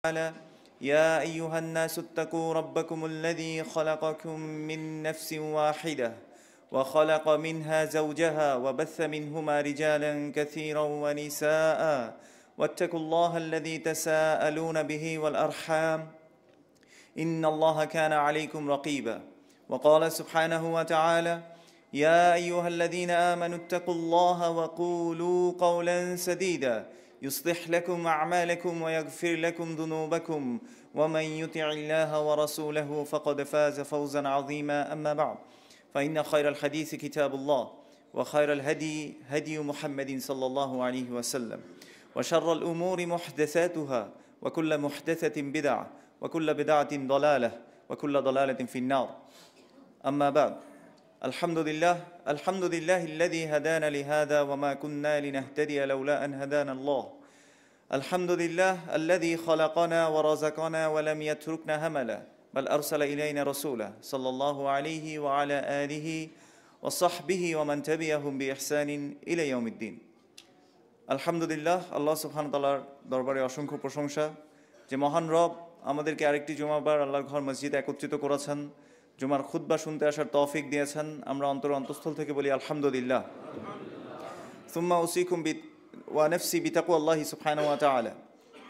تعالى يا أيها الناس اتقوا ربكم الذي خلقكم من نفس واحدة وخلق منها زوجها وبث منهما رجالا كثيرا ونساء واتقوا الله الذي تساءلون به والأرحام إن الله كان عليكم رقيبا وقال سبحانه وتعالى يا أيها الذين آمنوا اتقوا الله وقولوا قولا سديدا يصلح لكم أعمالكم ويغفر لكم ذنوبكم ومن يطع الله ورسوله فقد فاز فوزا عظيما أما بعد فإن خير الحديث كتاب الله وخير الهدي هدي محمد صلى الله عليه وسلم وشر الأمور محدثاتها وكل محدثة بدعة وكل بدعة ضلالة وكل ضلالة في النار أما بعد الحمد لله الذي هدانا لهذا وما كنا لنهتدي لولا أن هدانا الله الحمد لله الذي خلقنا ورزقنا ولم يتركنا هملا بل أرسل إلينا رسولا صلى الله عليه وعلى آله وصحبه ومن تبعهم بإحسان إلى يوم الدين الحمد لله الله سبحانه وتعالى দরবারে অসংখ্য প্রশংসা যে মহান রব আমাদেরকে আরেকটি জুমাবার আল্লাহর ঘর মসজিদে একত্রিত করেছেন জুমার খুতবা শুনতে আসার তৌফিক দিয়েছেন আমরা অন্তঃস্থল থেকে বলি আলহামদুলিল্লাহ সুম্মা উসিকুম ওয়া নাফসি বিতাকওয়াল্লাহি সুবহানাহু ওয়া তাআলা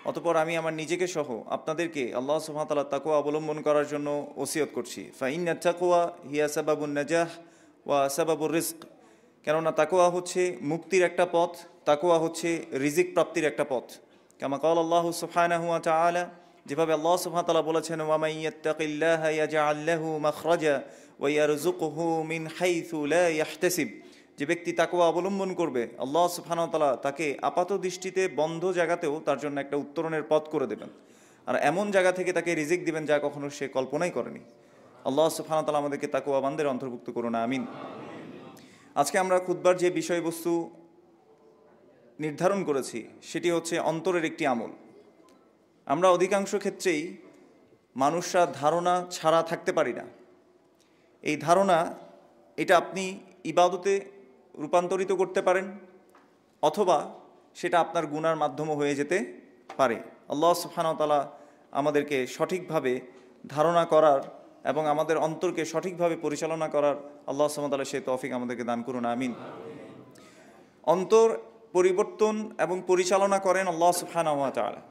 অতঃপর আমি আমার নিজেকে সহ আপনাদেরকে আল্লাহ সুবহানাহু ওয়া তাআলার তাকওয়া অবলম্বন করার জন্য ওসিয়ত করছি ফা ইন্নাত তাকওয়া হিয়া সাবাবুন নাজাহ ওয়া সাবাবুর রিজক কেননা তাকওয়া হচ্ছে মুক্তির একটা পথ তাকওয়া হচ্ছে রিজিক প্রাপ্তির একটা পথ কামা ক্বাল আল্লাহ সুবহানাহু ওয়া তাআলা যেভাবে আল্লাহ সুবহানাহু ওয়া তাআলা বলেছেন ওয়া মান ইয়াত্তাকিল্লাহা ইয়াজআল লাহু মাখরাজা ওয়া ইয়ারযুকুহু মিন হাইথু লা ইয়াহতাসিব যে ব্যক্তি তাকওয়া অবলম্বন করবে আল্লাহ সুবহানাহু ওয়া তাআলা তাকে আপাত দৃষ্টিতে বন্ধ জায়গাতেও তার জন্য একটা উত্তরণের পথ করে দেবেন আর এমন জায়গা থেকে তাকে রিজিক দিবেন যা কখনো সে কল্পনাই করেনি আল্লাহ সুবহানাহু ওয়া তাআলা আমাদেরকে তাকওয়াবানদের অন্তর্ভুক্ত করুন আমিন আজকে আমরা খুতবার যে বিষয়বস্তু নির্ধারণ করেছি সেটি হচ্ছে অন্তরের একটি আমল আমরা অধিকাংশ ক্ষেত্রেই মানুষরা ধারণা ছাড়া থাকতে পারি না এই ধারণা এটা আপনি ইবাদতে রূপান্তরিত করতে পারেন অথবা সেটা আপনার গুনার মাধ্যমে হয়ে যেতে পারে আল্লাহ সুবহানাহু ওয়া তাআলা আমাদেরকে সঠিকভাবে ধারণা করার এবং আমাদের অন্তরকে সঠিকভাবে পরিচালনা করার আল্লাহ সুবহানাহু ওয়া তাআলা সেই তৌফিক আমাদেরকে দান করুন আমিন অন্তর পরিবর্তন এবং পরিচালনা করেন আল্লাহ সুবহানাহু ওয়া তাআলা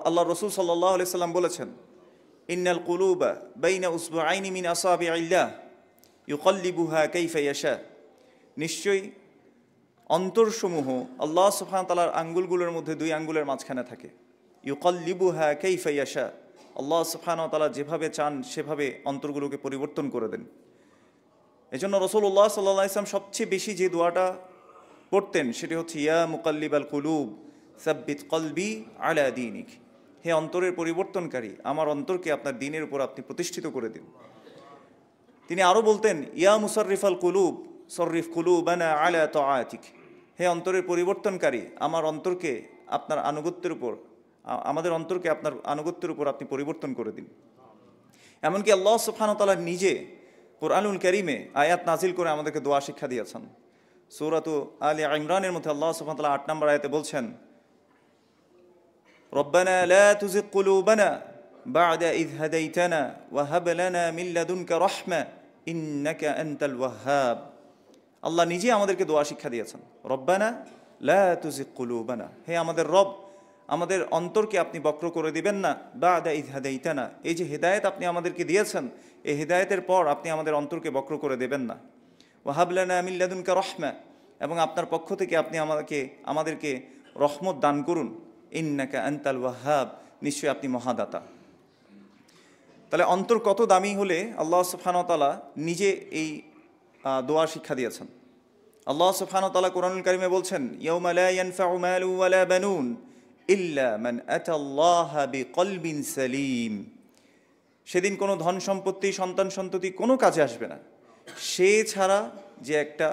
আল্লাহ রাসূল সাল্লাল্লাহু আলাইহি সাল্লাম বলেছেন ইন্নাল কুলুবা বাইনা উসবুআইনি মিন আসাবিইল্লাহ ইউকাল্লিবুহা কাইফা ইয়াশা নিশ্চয়ই অন্তরসমূহ আল্লাহ সুবহানাহু ওয়া তাআলার আঙ্গুলগুলোর মধ্যে দুই আঙ্গুলের মাঝখানে থাকে ইউকাল্লিবুহা কাইফা ইয়াশা আল্লাহ সুবহানাহু ওয়া তাআলা যেভাবে চান সেভাবে অন্তরগুলোকে পরিবর্তন করে দেন এজন্য রাসূলুল্লাহ সাল্লাল্লাহু আলাইহি ওয়াসাল্লাম সবচেয়ে বেশি যে দোয়াটা পড়তেন সেটি হচ্ছে ইয়া মুকাল্লিবাল কুলুব সাব্বিত কলবি আলা দীনিক হে অন্তরের পরিবর্তনকারী আমার অন্তরকে আপনার দ্বীনের উপর আপনি প্রতিষ্ঠিত করে দিন তিনি আরও বলতেন ইয়া মুসাররিফাল কুলুব সররিফ কুলুবানা আলা তাআতিক হে অন্তরের পরিবর্তনকারী আমার অন্তরকে আপনার আনুগত্যের উপর আমাদের অন্তরকে আপনার আনুগত্যের উপর আপনি পরিবর্তন করে দিন এমনকি আল্লাহ সুবহানাহু ওয়া তাআলা নিজে কুরআনুল কারীমে আয়াত নাজিল করে আমাদেরকে দোয়া শিক্ষা দিয়েছেন সূরাত আলে ইমরানের মধ্যে আল্লাহ সুবহানাহু ওয়া তাআলা 8 নম্বর আয়াতে বলছেন রব্বানা লা তুযিগ কুলুবানা বা'দা ইয হাদাইতানা ওয়া হাব লানা মিন লাদুনকা রাহমা ইন্নাকা আনতাল ওয়াহ্হাব আল্লাহ নিজে আমাদেরকে দোয়া শিক্ষা দিয়েছেন রব্বানা লা তুযিগ কুলুবানা হে আমাদের রব আমাদের অন্তরকে আপনি বক্র করে দিবেন না বা'দা ইয হাদাইতানা এই যে হেদায়েত আপনি আমাদেরকে দিয়েছেন এই হেদায়েতের পর আপনি আমাদের অন্তরকে বক্র করে দেবেন না ওয়া হাব লানা মিন লাদুনকা রাহমা এবং আপনার পক্ষ থেকে আপনি আমাদেরকে রহমত দান করুন ইন্নাকা আনতাল ওয়াহ্হাব নিশ্চয়ই আপনি মহাদাতা তাহলে অন্তর কত দামি হলে আল্লাহ সুবহানাহু ওয়া তাআলা নিজে এই দোয়া শিক্ষা দিয়েছেন আল্লাহ সুবহানাহু ওয়া তাআলা কোরআনুল কারীমে বলছেন ইয়াউমা লা ইয়ানফাউ মালু ওয়ালা বানুন ইল্লা মান আতাল্লাহা বিকলবিন সালিম সেদিন কোনো ধন সম্পত্তি সন্তান সন্ততি কোনো কাজে আসবে না সে ছাড়া যে একটা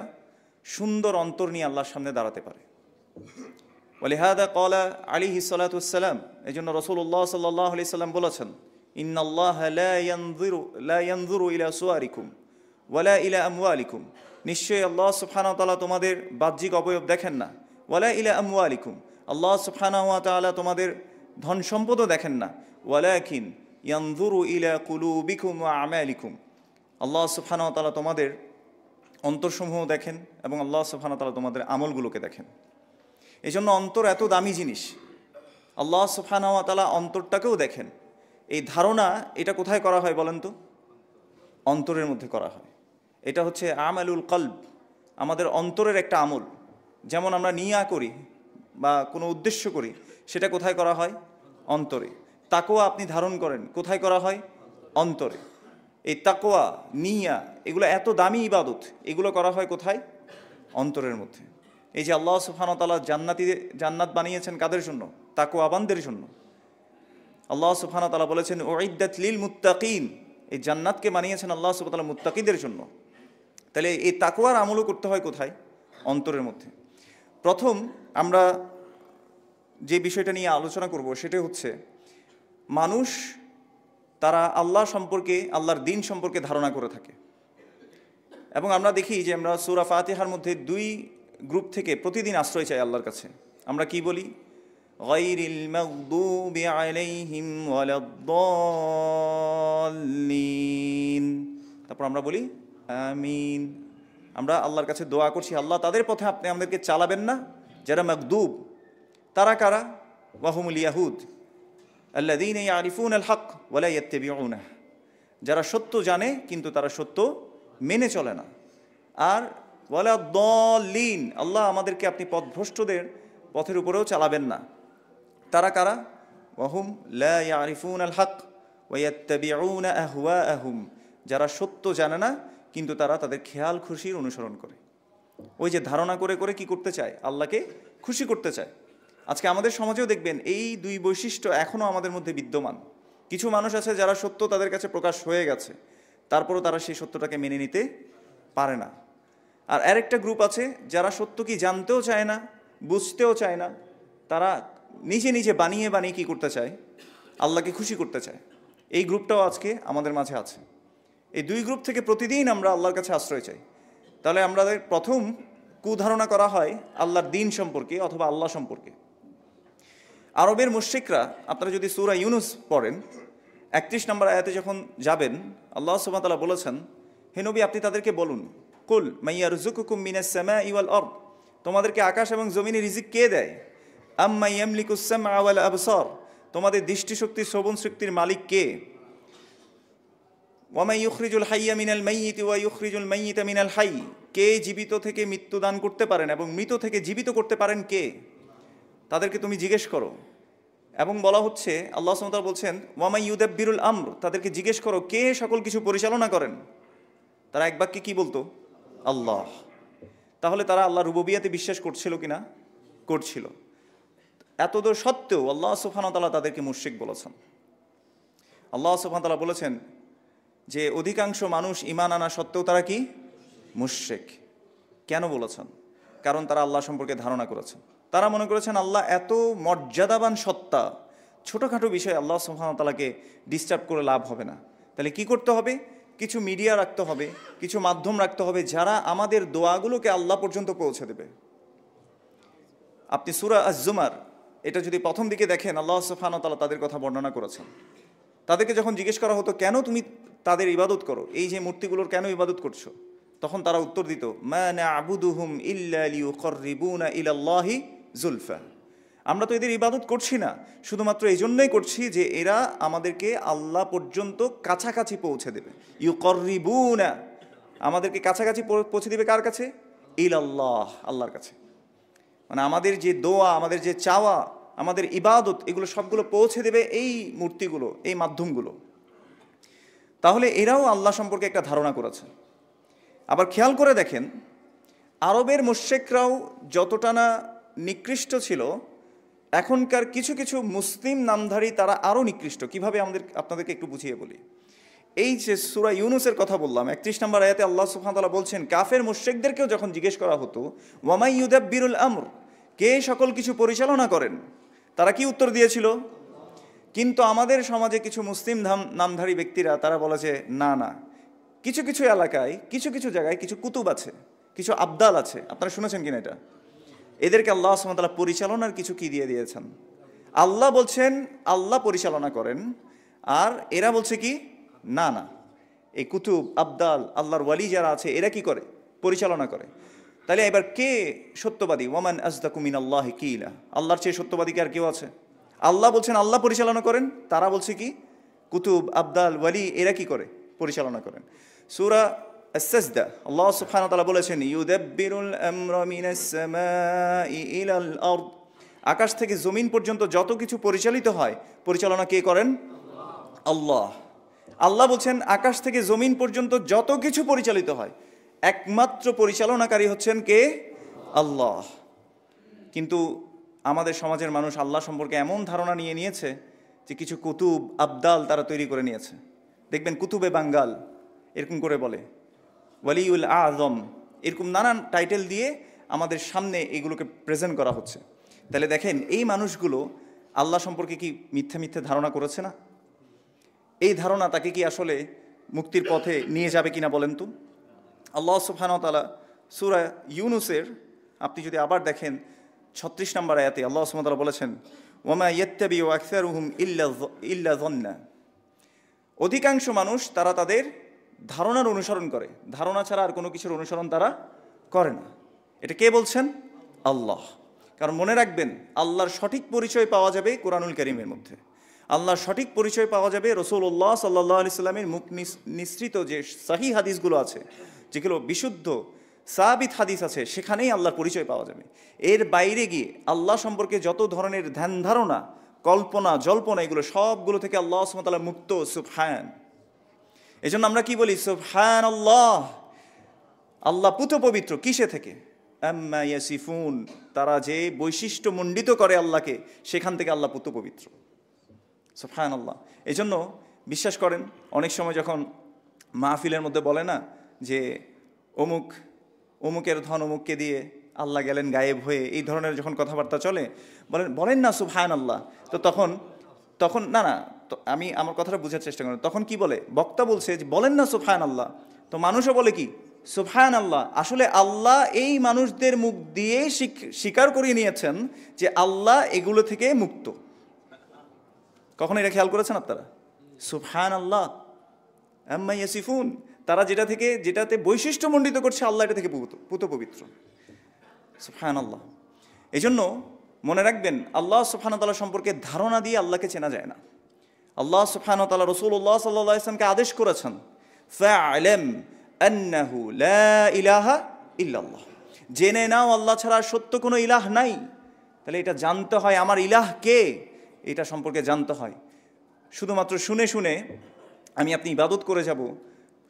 সুন্দর অন্তর নিয়ে আল্লাহর সামনে দাঁড়াতে পারে ওয়ালিহাদা ক্বালা আলাইহিস সালাতু ওয়াসসালাম এজন্য রাসূলুল্লাহ সাল্লাল্লাহু আলাইহি সাল্লাম বলেছেন ইন্নাল্লাহা লা ইয়ানযুরু ইলা সুওয়ারিকুম ওয়ালা ইলা আমওয়ালিকুম নিশ্চয়ই আল্লাহ সুবহানাহু ওয়া তাআলা তোমাদের বাহ্যিক অবয়ব দেখেন না ওয়ালা ইলা আমওয়ালিকুম আল্লাহ সুবহানাহু ওয়া তাআলা তোমাদের ধন সম্পদও দেখেন না, ওয়ালাকিন ইয়ানজুরু ইলা কুলুবিকুম ওয়া আমালিকুম, আল্লাহ সুবহানাহু ওয়া তাআলা তোমাদের অন্তরসমূহ দেখেন এবং আল্লাহ সুবহানাহু ওয়া তাআলা তোমাদের আমলগুলোকে দেখেন। এই জন্য অন্তর এত দামি জিনিস, আল্লাহ সুবহানাহু ওয়া তাআলা অন্তরটাকেও দেখেন। এই ধারণা এটা কোথায় করা হয় বলেন তো? অন্তরের মধ্যে করা হয়। এটা হচ্ছে আমালুল কলব, আমাদের অন্তরের একটা আমল। যেমন আমরা নিয়া করি বা কোনো উদ্দেশ্য করি, সেটা কোথায় করা হয়? অন্তরে। তাকওয়া আপনি ধারণ করেন, কোথায় করা হয়? অন্তরে। এই তাকওয়া, নিয়া, এগুলো এত দামি ইবাদত, এগুলো করা হয় কোথায়? অন্তরের মধ্যে। এই যে আল্লাহ সুবহানাহু ওয়া তাআলা জান্নাত বানিয়েছেন কাদের জন্য? তাকওয়াবানদের জন্য। আল্লাহ সুবহানাহু ওয়া তাআলা বলেছেন উইদ্দাত লিল মুত্তাকিন, এই জান্নাতকে বানিয়েছেন আল্লাহ সুবহানাহু ওয়া তাআলা মুত্তাকিদের জন্য। তাহলে এই তাকওয়ার আমলও করতে হয় কোথায়? অন্তরের মধ্যে। প্রথম আমরা যে বিষয়টা নিয়ে আলোচনা করব সেটা হচ্ছে মানুষ তারা আল্লাহ সম্পর্কে, আল্লাহর দ্বীন সম্পর্কে ধারণা করে থাকে। এবং আমরা দেখি যে আমরা সূরা ফাতিহার মধ্যে 2 গ্রুপ থেকে প্রতিদিন আশ্রয় চাই আল্লাহর কাছে। আমরা কি বলি? গায়রিল মাগদুবি আলাইহিম ওয়ালাদ-দাল্লিন। তারপর আমরা বলি আমিন। আমরা আল্লাহর কাছে দোয়া করছি, আল্লাহ তাদের পথে আপনি আমাদেরকে চালাবেন না যারা মাগদুব। তারা কারা? ওয়াহুমুল ইয়াহুদ আল্লাযীনা ইয়ারিফুনাল হক ওয়া লা ইয়াত্তাবিউনাহ, যারা সত্য জানে কিন্তু তারা সত্য মেনে চলে না। আর ওয়ালাদ-দাল্লিন, আল্লাহ আমাদেরকে আপনি পথভ্রষ্টদের পথের উপরেও চালাবেন না। তারা কারা? ওয়াহুম লা ইয়ারিফুনাল হক ওয়া ইয়াত্তাবিউনা আহওয়াআহুম, যারা সত্য জানে না কিন্তু তারা তাদের খেয়াল খুশির অনুসরণ করে। ওই যে ধারণা করে করে কি করতে চায়? আল্লাহকে খুশি করতে চায়। আজকে আমাদের সমাজেও দেখবেন এই 2 বৈশিষ্ট্য এখনও আমাদের মধ্যে বিদ্যমান। কিছু মানুষ আছে যারা সত্য তাদের কাছে প্রকাশ হয়ে গেছে, তারপরও তারা সেই সত্যটাকে মেনে নিতে পারে না। আর আরেকটা গ্রুপ আছে যারা সত্য কি জানতেও চায় না, বুঝতেও চায় না, তারা নিজে নিজে বানিয়ে বানিয়ে কি করতে চায়? আল্লাহকে খুশি করতে চায়। এই গ্রুপটাও আজকে আমাদের মাঝে আছে। এই 2 গ্রুপ থেকে প্রতিদিন আমরা আল্লাহর কাছে আশ্রয় চাই। তাহলে আমাদের প্রথম কুধারণা করা হয় আল্লাহর দ্বীন সম্পর্কে অথবা আল্লাহ সম্পর্কে। আরবের মুশরিকরা, আপনারা যদি সূরা ইউনুস পড়েন 31 নম্বর আয়াতে যখন যাবেন, আল্লাহ সুবহানাহু ওয়া তাআলা বলেছেন, হে নবী আপনি তাদেরকে বলুন, কুল মাইয়ারযুকুকুম মিনাস সামাই ওয়াল আরদ, তোমাদেরকে আকাশ এবং জমিনে রিজিক কে দেয়? আম্মা ইয়ামলিকুস সামআ ওয়াল আবসার, তোমাদের দৃষ্টিশক্তি শ্রবণ শক্তির মালিক কে? ওয়ামা ইউখরিজুল হাইয়্যা মিনাল মাইয়িতি ওয়া ইউখরিজুল মাইয়িতা মিনাল হাইয়্য, কে জীবিত থেকে মৃত্যু দান করতে পারেন এবং মৃত থেকে জীবিত করতে পারেন কে? তাদেরকে তুমি জিজ্ঞেস করো। এবং বলা হচ্ছে, আল্লাহ সুবহানাহু ওয়া তাআলা বলছেন ওয়ামা ইউদাব্বিরুল আমর, তাদেরকে জিজ্ঞেস করো কে সকল কিছু পরিচালনা করেন? তারা এক বাক্যে কি বলতো? আল্লাহ। তাহলে তারা আল্লাহর রুবুবিয়্যাতে বিশ্বাস করছিল কিনা? করছিল। এতদূর সত্ত্বেও আল্লাহ সুবহানাহু ওয়া তাআলা তাদেরকে মুশরিক বলেছেন। আল্লাহ সুবহানাহু ওয়া তাআলা বলেছেন যে অধিকাংশ মানুষ ঈমান আনা সত্ত্বেও তারা কি? মুশরিক। কেন বলেছেন? কারণ তারা আল্লাহ সম্পর্কে ধারণা করেছেন। তারা মনে করেছেন আল্লাহ এত মর্যাদাবান সত্তা, ছোটোখাটো বিষয়ে আল্লাহ সুবহানাহু ওয়া তাআলাকে ডিস্টার্ব করে লাভ হবে না। তাহলে কি করতে হবে? কিছু মিডিয়া রাখতে হবে, কিছু মাধ্যম রাখতে হবে যারা আমাদের দোয়াগুলোকে আল্লাহ পর্যন্ত পৌঁছে দেবে। আপনি সূরা আজ-জুমার এটা যদি প্রথম দিকে দেখেন, আল্লাহ সুবহানাহু ওয়া তাআলা তাদের কথা বর্ণনা করেছেন। তাদেরকে যখন জিজ্ঞেস করা হতো কেন তুমি তাদের ইবাদত করো, এই যে মূর্তিগুলোর কেন ইবাদত করছো, তখন তারা উত্তর দিত মা না'বুদুহুম ইল্লা লিয়ুকাররিবুনা ইলাল্লাহি যুলফা, আমরা তো এদের ইবাদত করছি না শুধুমাত্র এই জন্যই করছি যে এরা আমাদেরকে আল্লাহ পর্যন্ত কাছাকাছি পৌঁছে দেবে। ইউকাররিবুনা, আমাদেরকে কাছাকাছি পৌঁছে দেবে কার কাছে? ইলাল্লাহ, আল্লাহর কাছে। মানে আমাদের যে দোয়া, আমাদের যে চাওয়া, আমাদের ইবাদত, এগুলো সবগুলো পৌঁছে দেবে এই মূর্তিগুলো, এই মাধ্যমগুলো। তাহলে এরাও আল্লাহ সম্পর্কে একটা ধারণা করেছে। আবার খেয়াল করে দেখেন, আরবের মুশরিকরাও যতটা না নিকৃষ্ট ছিল, এখনকার কিছু কিছু মুসলিম নামধারী তারা আরও নিকৃষ্ট। কিভাবে আপনাদেরকে একটু বুঝিয়ে বলি। এই যে সূরা ইউনুসের কথা বললাম 31 নম্বর আয়াতে আল্লাহ সুবহানাহু ওয়া তাআলা বলছেন, কাফের মুশরিকদেরকেও যখন জিজ্ঞেস করা হতো ওয়ামাই ইউদাব্বিরুল আমর, কে সকল কিছু পরিচালনা করেন, তারা কি উত্তর দিয়েছিল? কিন্তু আমাদের সমাজে কিছু মুসলিম নামধারী ব্যক্তিরা তারা বলেছে না না, কিছু কিছু এলাকায়, কিছু কিছু জায়গায় কিছু কুতুব আছে, কিছু আবদাল আছে। আপনারা শুনেছেন কিনা এটা? এদেরকে আল্লাহ সুবহানাহু ওয়া তাআলা পরিচালনার কিছু কি দিয়ে দিয়েছেন? আল্লাহ বলছেন আল্লাহ পরিচালনা করেন, আর এরা বলছে কি না না, এই কুতুব আবদাল আল্লাহর ওয়ালি যারা আছে এরা কি করে? পরিচালনা করে। তাহলে এবার কে সত্যবাদী? ওয়ামান আজদাকু মিনাল্লাহি কিলা, আল্লাহর চেয়ে সত্যবাদী কি আর কেউ আছে? আল্লাহ বলছেন আল্লাহ পরিচালনা করেন, তারা বলছে কি কুতুব আবদাল ওয়ালি এরা কি করে? পরিচালনা করেন। সূরা আস-সাজদা আল্লাহ সুবহানাহু ওয়া তাআলা বলেছেন ইউদাব্বিরুল আমরা মিনাস সামাই ইলাল আরদ, আকাশ থেকে জমিন পর্যন্ত যত কিছু পরিচালিত হয় পরিচালনা কে করেন? আল্লাহ। আল্লাহ বলছেন আকাশ থেকে জমিন পর্যন্ত যত কিছু পরিচালিত হয় একমাত্র পরিচালনাকারী হচ্ছেন কে? আল্লাহ। কিন্তু আমাদের সমাজের মানুষ আল্লাহ সম্পর্কে এমন ধারণা নিয়ে নিয়েছে যে কিছু কুতুব আবদাল তারা তৈরি করে নিয়েছে। দেখবেন কুতুবে বাঙ্গাল এরকম করে বলে, ওয়ালিউল আজম, এরকম নানান টাইটেল দিয়ে আমাদের সামনে এগুলোকে প্রেজেন্ট করা হচ্ছে। তাহলে দেখেন এই মানুষগুলো আল্লাহ সম্পর্কে কি মিথ্যা মিথ্যা ধারণা করেছে না? এই ধারণা তাকে কি আসলে মুক্তির পথে নিয়ে যাবে কিনা বলেন তো? আল্লাহ সুবহানাহু ওয়া তাআলা সূরা ইউনুসের আপনি যদি আবার দেখেন 36 নম্বর আয়াতে আল্লাহ সুবহানাহু ওয়া তাআলা বলেছেন ওয়ামা ইয়াত্তাবিউ আকসারুহুম ইল্লা যান্না, অধিকাংশ মানুষ তারা তাদের ধারণার অনুসরণ করে, ধারণা ছাড়া আর কোনো কিছুর অনুসরণ তারা করে না। এটা কে বলছেন? আল্লাহ। কারণ মনে রাখবেন আল্লাহর সঠিক পরিচয় পাওয়া যাবে কোরআনুল কারীমের মধ্যে, আল্লাহর সঠিক পরিচয় পাওয়া যাবে রাসূলুল্লাহ সাল্লাল্লাহু আলাইহি সাল্লামের মুখ নিঃসৃত যে সহিহ হাদিসগুলো আছে, যেগুলো বিশুদ্ধ সাবিত হাদিস আছে, সেখানেই আল্লাহর পরিচয় পাওয়া যাবে। এর বাইরে গিয়ে আল্লাহ সম্পর্কে যত ধরনের ধ্যান ধারণা, কল্পনা জল্পনা, এগুলো সবগুলো থেকে আল্লাহ সুবহানাহু ওয়া তাআলা মুক্ত। সুবহান। এজন্য আমরা কি বলি? সুবহানাল্লাহ, আল্লাহ পুত পবিত্র। কিসে থেকে? আম্মা ইয়াসিফুন, তারা যে বৈশিষ্ট্য মণ্ডিত করে আল্লাহকে, সেখান থেকে আল্লাহ পুত পবিত্র। সুবহানাল্লাহ। এজন্য বিশ্বাস করেন অনেক সময় যখন মাহফিলের মধ্যে বলে না যে অমুকের ধন অমুককে দিয়ে আল্লাহ গেলেন গায়েব হয়ে, এই ধরনের যখন কথাবার্তা চলে, বলেন না সুবহানাল্লাহ, তো তখন না তো আমি আমার কথাটা বোঝার চেষ্টা করি। তখন কি বলে? বক্তা বলছে যে বলেন না সুবহানাল্লাহ, তো মানুষও বলে কি সুবহানাল্লাহ। আসলে আল্লাহ এই মানুষদের মুখ দিয়ে স্বীকার করিয়ে নিয়েছেন যে আল্লাহ এগুলো থেকে মুক্ত। কখন এটা খেয়াল করেছেন আপনারা? সুবহানাল্লাহ আম্মা ইয়াসিফুন, তারা যেটাতে বৈশিষ্ট্য মণ্ডিত করছে আল্লাহ এটা থেকে পুত পবিত্র। সুবহানাল্লাহ। এই জন্য মনে রাখবেন আল্লাহ সুবহানাহু ওয়া তাআলা সম্পর্কে ধারণা দিয়ে আল্লাহকে চেনা যায় না। আল্লাহ সুবহানাহু ওয়া তাআলা রাসূলুল্লাহ সাল্লাল্লাহু আলাইহি ওয়াসাল্লামকে আদেশ করেছেন ফা'লাম আন্নাহু লা ইলাহা ইল্লাল্লাহ, জেনে নাও আল্লাহ ছাড়া সত্য কোনো ইলাহ নাই। তাহলে এটা জানতে হয় আমার ইলাহ কে, এটা সম্পর্কে জানতে হয়। শুধুমাত্র শুনে শুনে আপনি ইবাদত করে যাব,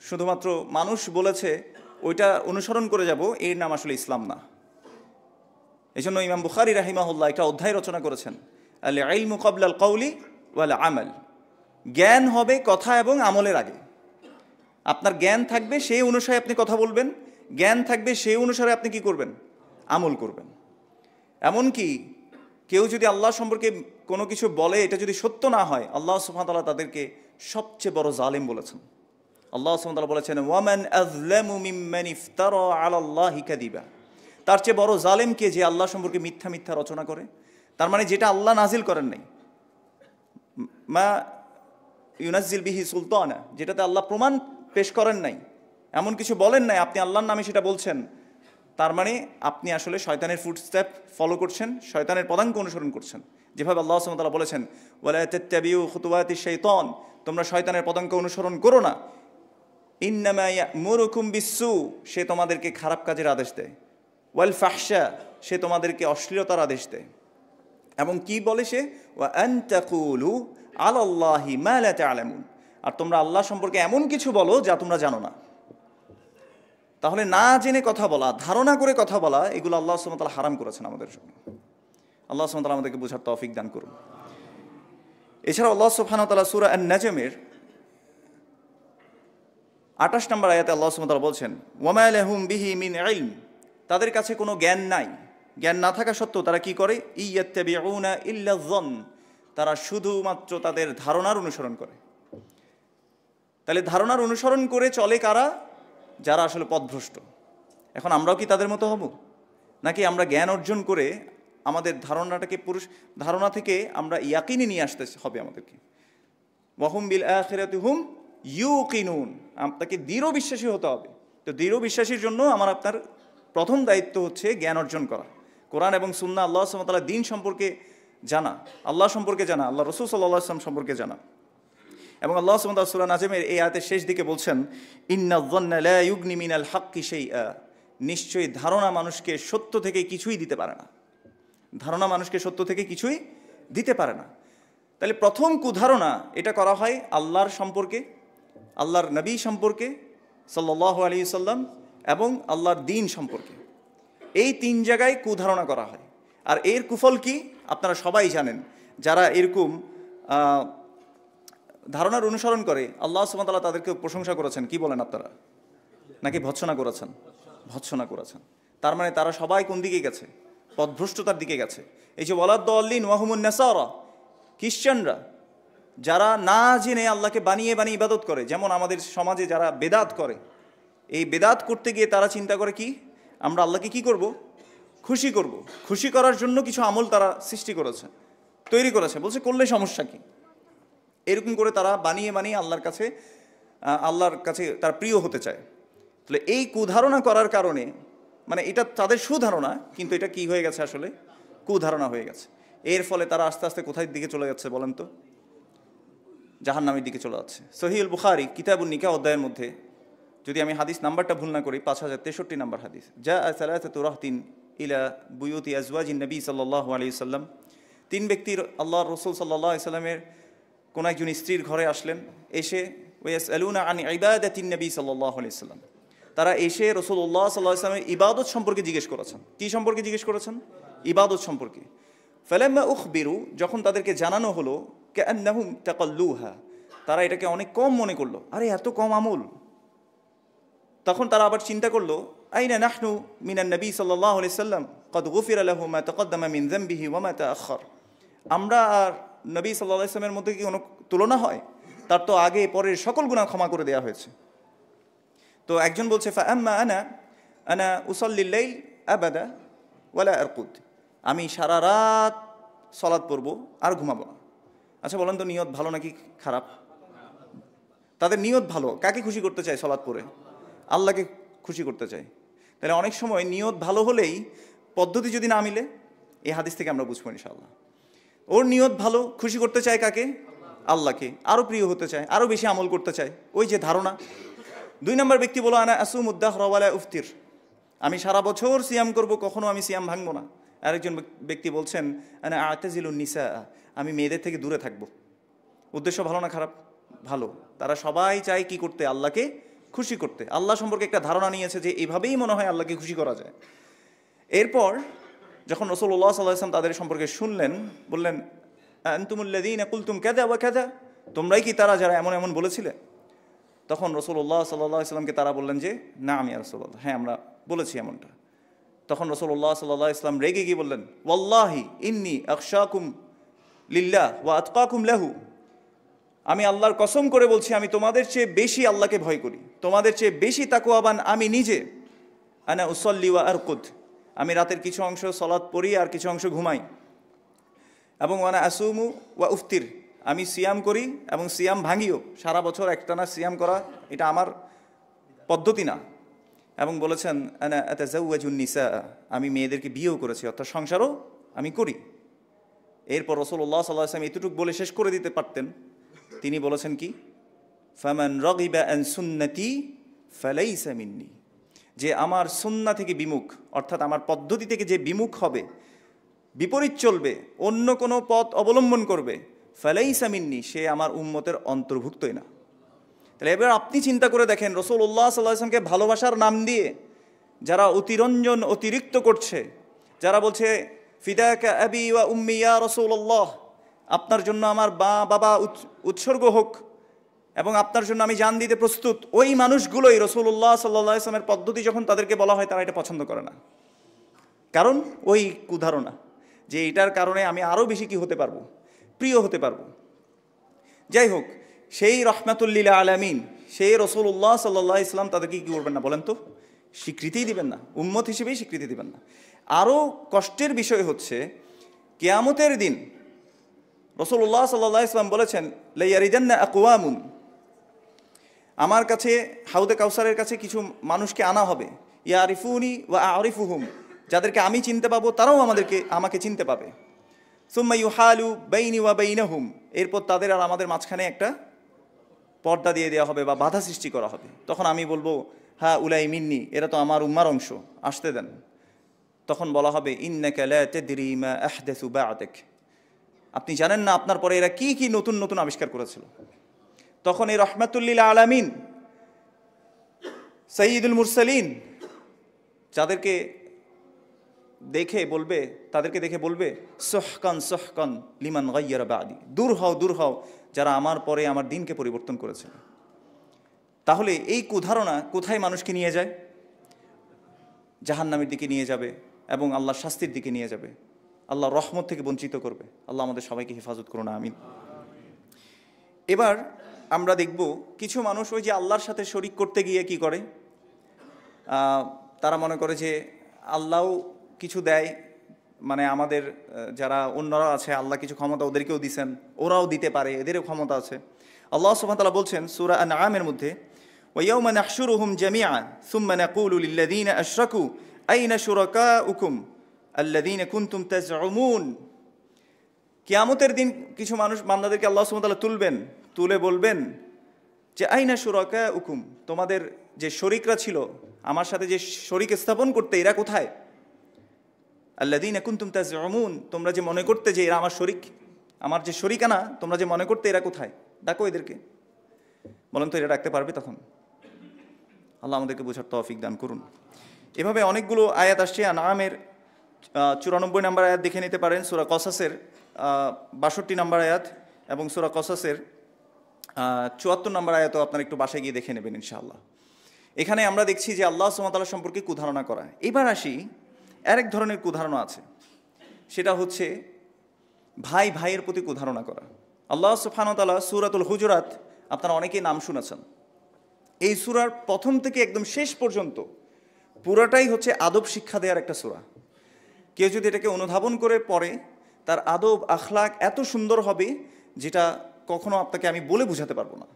শুধুমাত্র মানুষ বলেছে ওইটা অনুসরণ করে যাব, এর নাম আসলে ইসলাম না। এই জন্য ইমাম বুখারী রাহিমাহুল্লাহ একটা অধ্যায় রচনা করেছেন, আল ইলমু ক্বাবলা আল কওলি ওয়াল আমাল, জ্ঞান হবে কথা এবং আমলের আগে। আপনার জ্ঞান থাকবে সেই অনুসারে আপনি কথা বলবেন, জ্ঞান থাকবে সেই অনুসারে আপনি কি করবেন? আমল করবেন। এমনকি কেউ যদি আল্লাহ সম্পর্কে কোনো কিছু বলে এটা যদি সত্য না হয়, আল্লাহ সুবহানাহু ওয়া তাআলা তাদেরকে সবচেয়ে বড় জালিম বলেছেন। আল্লাহ সুবহানাহু ওয়া তাআলা বলেছেন ওয়ামান আযলামু মিম্মান ইফতারা আলাল্লাহি কাযিবা, তার চেয়ে বড় জালেম কে যে আল্লাহ সম্পর্কে মিথ্যা মিথ্যা রচনা করে। তার মানে যেটা আল্লাহ নাজিল করেন নাই, মা ইউনাজ্জিল বিহি সুলতানা, যেটাতে আল্লাহ প্রমাণ পেশ করেন নাই, এমন কিছু বলেন নাই, আপনি আল্লাহর নামে সেটা বলছেন, তার মানে আপনি আসলে শয়তানের ফুটস্টেপ ফলো করছেন, শয়তানের পদাঙ্ক অনুসরণ করছেন। যেভাবে আল্লাহ সুবহানাহু ওয়া তাআলা বলেছেন ওয়ালা তাত্তাবিউ খুতুওয়াতিশ শাইতান, তোমরা শয়তানের পদাঙ্ক অনুসরণ করো না। ইন্নামা ইয়া'মুরুকুম বিসসু, সে তোমাদেরকে খারাপ কাজের আদেশ দেয়, ওয়াল ফাহশা, সে তোমাদেরকে অশ্লীলতার আদেশ দেয়, এবং কি বলে সে ওয়া আন তাকুলু আলাল্লাহি মা লা তা'লামুন, আর তোমরা আল্লাহ সম্পর্কে এমন কিছু বলো যা তোমরা জানো না। তাহলে না জেনে কথা বলা, ধারণা করে কথা বলা, এগুলো আল্লাহ সুবহানাহু ওয়া তাআলা হারাম করেছেন আমাদের জন্য। আল্লাহ সুবহানাহু ওয়া তাআলা আমাদেরকে বোঝার তৌফিক দান করুন। এছাড়াও আল্লাহ সুবহানাহু ওয়া তাআলা সূরা আন-নাজমের 28 নম্বর আয়াতে আল্লাহ সুবহানাহু ওয়া তাআলা বলছেন ওয়ামা লাহুম বিহি মিন ইলম, তাদের কাছে কোনো জ্ঞান নাই, জ্ঞান না থাকা সত্ত্বেও তারা কি করে? ইয়াত্তাবিউনা ইল্লা যন, তারা শুধুমাত্র তাদের ধারণার অনুসরণ করে। তাহলে ধারণার অনুসরণ করে চলে কারা? যারা আসলে পথভ্রষ্ট। এখন আমরাও কি তাদের মতো হব? নাকি আমরা জ্ঞান অর্জন করে আমাদের ধারণা থেকে আমরা ইয়াকিনে নিয়ে আসতে হবে আমাদেরকে। ওয়াহুম বিল আখিরাতি হুম ইউকিনুন, আপনাকে দৃঢ় বিশ্বাসী হতে হবে। তো দৃঢ় বিশ্বাসীর জন্য আমার আপনার প্রথম দায়িত্ব হচ্ছে জ্ঞান অর্জন করা, কোরআন এবং সুন্নাহ, আল্লাহ সুবহানাহু ওয়া তাআলার দ্বীন সম্পর্কে জানা, আল্লাহ সম্পর্কে জানা, আল্লাহ রাসূল সাল্লাল্লাহু আলাইহি ওয়াসাল্লাম সম্পর্কে জানা। এবং আল্লাহ সুবহানাহু ওয়া তাআলা সূরা নাজমের এই আয়াতের শেষ দিকে বলছেন, ইন্নায-যন্না লা ইউগনি মিনাল হাক্কি শাইআ, নিশ্চয়ই ধারণা মানুষকে সত্য থেকে কিছুই দিতে পারে না। ধারণা মানুষকে সত্য থেকে কিছুই দিতে পারে না। তাহলে প্রথম কুধারণা এটা করা হয় আল্লাহর সম্পর্কে, আল্লাহর নবী সম্পর্কে সাল্লাল্লাহু আলাইহি সাল্লাম, এবং আল্লাহর দ্বীন সম্পর্কে। এই তিন জায়গায় কুধারণা করা হয়। আর এর কুফল কি আপনারা সবাই জানেন। যারা এরকম ধারণার অনুসরণ করে, আল্লাহ সুবহানাহু ওয়া তাআলা তাদেরকে প্রশংসা করেছেন। কি বলেন আপনারা? নাকি ভৎসনা করেছেন? ভৎসনা করেছেন। তার মানে তারা সবাই কোন দিকে গেছে? পথভ্রষ্টতার দিকে গেছে। এই যে ওয়ালাদ-দাল্লিন ওয়া হুমুন নাসারা, খ্রিস্টানরা যারা না জেনে আল্লাহকে বানিয়ে বানিয়ে ইবাদত করে, যেমন আমাদের সমাজে যারা বেদাত করে, এই বেদাত করতে গিয়ে তারা চিন্তা করে কি আমরা আল্লাহকে কি করব? খুশি করব। খুশি করার জন্য কিছু আমল তারা সৃষ্টি করেছে, তৈরি করেছে, বলছে করলে সমস্যা কি। এরকম করে তারা বানিয়ে বানিয়ে আল্লাহর কাছে তার প্রিয় হতে চায়। তাহলে এই কুধারণা করার কারণে, মানে এটা তাদের সুধারণা, কিন্তু এটা কি হয়ে গেছে আসলে? কুধারণা হয়ে গেছে। এর ফলে তারা আস্তে আস্তে কোথায় দিকে চলে যাচ্ছে বলেন তো? জাহান্নামের দিকে চলে যাচ্ছে। সহিহুল বুখারী কিতাবুন নিকাহ অধ্যায়ের মধ্যে, যদি আমি হাদিস নাম্বারটা ভুল না করি, 5063 নম্বর হাদিস, যা সালাসাতু রাহতিন ইলা বুয়ুতি আজওয়াজিন নবী সাল্লাল্লাহু আলাইহি সাল্লাম, তিন ব্যক্তির আল্লাহর রাসূল সাল্লাল্লাহু আলাইহি সাল্লামের কোন একজন স্ত্রীর ঘরে আসলেন, এসে ওয়াসআলুনা আন ইবাদাতিন নবী সাল্লাল্লাহু আলাইহি সাল্লাম, তারা এসে রাসূলুল্লাহ সাল্লাল্লাহু আলাইহি সাল্লামের ইবাদত সম্পর্কে জিজ্ঞেস করেছেন। কি সম্পর্কে জিজ্ঞেস করেছেন? ইবাদত সম্পর্কে। ফালাম্মা উখবিরু, যখন তাদেরকে জানানো হলো, কাআন্নাহুম তাকাল্লুহা, তারা এটাকে অনেক কম মনে করলো। আরে এত কম আমল। তখন তারা আবার চিন্তা করলো, আইনা নাহনু মিনান নবী সাল্লাল্লাহু আলাইহি সাল্লাম ক্বাদ গুফিরা লাহু মা তাকদ্দামা মিন যামবিহি ওয়া মা তাআখার, আমরা আর নবী সাল্লাল্লাহু আলাইহি সাল্লামের মধ্যে কি কোনো তুলনা হয়? তার তো আগে পরের সকল গুনাহ ক্ষমা করে দেওয়া হয়েছে। তো একজন বলছে, ফা আম্মা আনা উসাল্লিল লাইল আবাদা ওয়ালা আরকুদ, আমি সারা রাত সালাত পড়বো আর ঘুমাবো না। আচ্ছা বলেন তো, নিয়ত ভালো নাকি খারাপ? তাদের নিয়ত ভালো। কাকে খুশি করতে চায় সালাত পড়ে? আল্লাহকে খুশি করতে চায়। তাহলে অনেক সময় নিয়ত ভালো হলেই পদ্ধতি যদি না মিলে, এই হাদিস থেকে আমরা বুঝবো ইনশাআল্লাহ। ওর নিয়ত ভালো, খুশি করতে চায় কাকে? আল্লাহকে, আরও প্রিয় হতে চায়, আরও বেশি আমল করতে চায়, ওই যে ধারণা। 2 নম্বর ব্যক্তি বলো, আনা আসুমুদ্দাহরা ওয়ালা উফতির, আমি সারা বছর সিয়াম করব, কখনো আমি সিয়াম ভাঙবো না। আরেকজন ব্যক্তি বলছেন, আনা আতাজিলুন নিসা, আমি মেয়েদের থেকে দূরে থাকবো। উদ্দেশ্য ভালো না খারাপ? ভালো। তারা সবাই চায় কি করতে? আল্লাহকে খুশি করতে। আল্লাহ সম্পর্কে একটা ধারণা নিয়েছে যে এভাবেই মনে হয় আল্লাহকে খুশি করা যায়। এরপর যখন রাসূলুল্লাহ সাল্লাল্লাহু আলাইহি ওয়াসাল্লাম তাদের সম্পর্কে শুনলেন, বললেন, আনতুমুল্লাযীনা কুলতুম কাযা ওয়া কাযা, তোমরাই কি তারা যারা এমন এমন বলেছিলে? তখন রাসূলুল্লাহ সাল্লাল্লাহু আলাইহি ওয়াসাল্লামকে তারা বললেন যে, নাম ইয়া রাসূলুল্লাহ, হ্যাঁ আমরা বলেছি এমনটা। তখন রাসূলুল্লাহ সাল্লাল্লাহু আলাইহি ওয়াসাল্লাম রেগে গিয়ে বললেন, ওয়াল্লাহি ইন্নী আখশাকুম লিল্লাহ ওয়া আতকাকুম লাহু, আমি আল্লাহর কসম করে বলছি, আমি তোমাদের চেয়ে বেশি আল্লাহকে ভয় করি, তোমাদের চেয়ে বেশি তাকওয়াবান আমি নিজে। আনা উসাল্লি ওয়া আরকুদ, আমি রাতের কিছু অংশ সালাত পড়ি আর কিছু অংশ ঘুমাই। এবং আনা আসুমু ওয়া উফতির, আমি সিয়াম করি এবং সিয়াম ভাঙিও। সারা বছর একটানা সিয়াম করা এটা আমার পদ্ধতি না। এবং বলেছেন, আনা আতাজাওয়াজুন নিসা, আমি মেয়েদেরকে বিয়েও করেছি, অর্থাৎ সংসারও আমি করি। এরপর রাসূলুল্লাহ সাল্লাল্লাহু আলাইহি ওয়াসাল্লাম এতটুকু বলে শেষ করে দিতে পারতেন। তিনি বলেছেন কি, ফামান রাগিবা আন সুন্নতি ফালাইসা মিন্নি, যে আমার সুন্নাহ থেকে বিমুখ, অর্থাৎ আমার পদ্ধতি থেকে যে বিমুখ হবে, বিপরীত চলবে, অন্য কোনো পথ অবলম্বন করবে, ফালাইসা মিন্নি, সে আমার উম্মতের অন্তর্ভুক্তই না। তাহলে এবার আপনি চিন্তা করে দেখেন, রাসূলুল্লাহ সাল্লাল্লাহু আলাইহি ওয়াসাল্লামকে ভালোবাসার নাম দিয়ে যারা অতিরঞ্জন অতিরিক্ত করছে, যারা বলছে ফিদাকা আবি ওয়া উম্মি ইয়া রাসূলুল্লাহ, আপনার জন্য আমার বাবা উৎসর্গ হোক এবং আপনার জন্য আমি জান দিতে প্রস্তুত, ওই মানুষগুলোই রাসূলুল্লাহ সাল্লাল্লাহু আলাইহি ওয়াসাল্লামের পদ্ধতি যখন তাদেরকে বলা হয়, তারা এটা পছন্দ করে না। কারণ ওই কুধারণা যে এটার কারণে আমি আরও বেশি কি হতে পারবো? প্রিয় হতে পারবো। যাই হোক, সেই রাহমাতুল লিল আলামিন, সেই রাসূলুল্লাহ সাল্লাল্লাহু আলাইহি ওয়াসাল্লাম তাদেরকে কি করবেন না বলেন তো? স্বীকৃতিই দিবেন না, উম্মত হিসেবেই স্বীকৃতি দিবেন না। আরও কষ্টের বিষয় হচ্ছে কিয়ামতের দিন রাসূলুল্লাহ সাল্লাল্লাহু আলাইহি ওয়াসাল্লাম বলেছেন, লাইয়ারিদান্না আকওয়ামুন, আমার কাছে হাউদে কাউসারের কাছে কিছু মানুষকে আনা হবে, ইয়ারিফুনি ওয়া আরিফুহুম, যাদেরকে আমি চিনতে পাবো তারাও আমাকে চিনতে পাবে। সুম্মা ইউহালু বাইনি ওয়া বাইনাহুম, এরপর তাদের আর আমাদের মাঝখানে একটা পর্দা দিয়ে দেওয়া হবে বা বাধা সৃষ্টি করা হবে। তখন আমি বলবো, হ্যাঁ উলাই মিন্নি, এরা তো আমার উম্মার অংশ, আসতে দেন। তখন বলা হবে, ইন্নাকা লা তাদরি মা আহদাসু বা'দাক, আপনি জানেন না আপনার পরে এরা কি কি নতুন নতুন আবিষ্কার করেছিল। তখন এই রাহমাতুল লিল আলামিন সাইয়্যিদুল মুরসালিন তাদেরকে দেখে বলবে সুহকান সুহকান লিমান গায়্যারা বা'দি, দূর হও যারা আমার পরে আমার দিনকে পরিবর্তন করেছে। তাহলে এই কুধারণা কোথায় মানুষকে নিয়ে যায়? জাহান্নামের দিকে নিয়ে যাবে এবং আল্লাহর শাস্তির দিকে নিয়ে যাবে, আল্লাহর রহমত থেকে বঞ্চিত করবে। আল্লাহ আমাদের সবাইকে হেফাজত করুন, আমিন। এবার আমরা দেখব কিছু মানুষ ওই যে আল্লাহর সাথে শরিক করতে গিয়ে কি করে, তারা মনে করে যে আল্লাহও কিছু দেয়, মানে আমাদের যারা অন্যরা আছে আল্লাহ কিছু ক্ষমতা ওদেরকেও দিছেন, ওরাও দিতে পারে, এদেরও ক্ষমতা আছে। আল্লাহ সুবহানাহু ওয়া তাআলা বলছেন সূরা আনআমের মধ্যে, ওয়ায়াউমা নাহশুরুহুম জামিআ সুম্মা নাকুলু লিল্লাযীনা আশরাকু আইনা শুরাকাউকুম আল্লাযীনা কুনতুম তাজউমুন, কিয়ামতের দিন কিছু মানুষ বান্দাদেরকে আল্লাহ সুবহানাহু ওয়া তাআলা তুলে বলবেন যে আইনা শুরাকাউকুম, তোমাদের যে শরীকরা ছিল, আমার সাথে যে শরীক স্থাপন করতে, এরা কোথায়? আল্লাযীনা কুনতুম তাজউমুন, তোমরা যে মনে করতে যে এরা আমার শরীক, আমার যে শরীকানা তোমরা যে মনে করতে, এরা কোথায়? ডাকো এদেরকে। বলেন তো এরা ডাকতে পারবে তখন? আল্লাহ আমাদেরকে বোঝার তৌফিক দান করুন। এভাবে অনেকগুলো আয়াত আসছে। আনআমের 94 নম্বর আয়াত দেখে নিতে পারেন, সূরা কসাসের 62 নম্বর আয়াত এবং সূরা কসাসের 74 নম্বর আয়াতও আপনারা একটু বাসায় গিয়ে দেখে নেবেন ইনশাআল্লাহ। এখানে আমরা দেখছি যে আল্লাহ সুবহানাহু ওয়া তাআলা সম্পর্কে কুধারণা করা। এবার আসি, আরেক ধরনের কুধারণা আছে, সেটা হচ্ছে ভাই ভাইয়ের প্রতি কুধারণা করা। আল্লাহ সুবহানাহু ওয়া তাআলা সূরাতুল হুজুরাত আপনারা অনেকেই নাম শুনেছেন। এই সূরার প্রথম থেকে একদম শেষ পর্যন্ত পুরাটাই হচ্ছে আদব শিক্ষা দেওয়ার একটা সূরা। কেউ যদি এটাকে অনুধাবন করে পড়ে, তার আদব আখলাক এত সুন্দর হবে যেটা কখনো আপনাকে আমি বলে বোঝাতে পারবো না।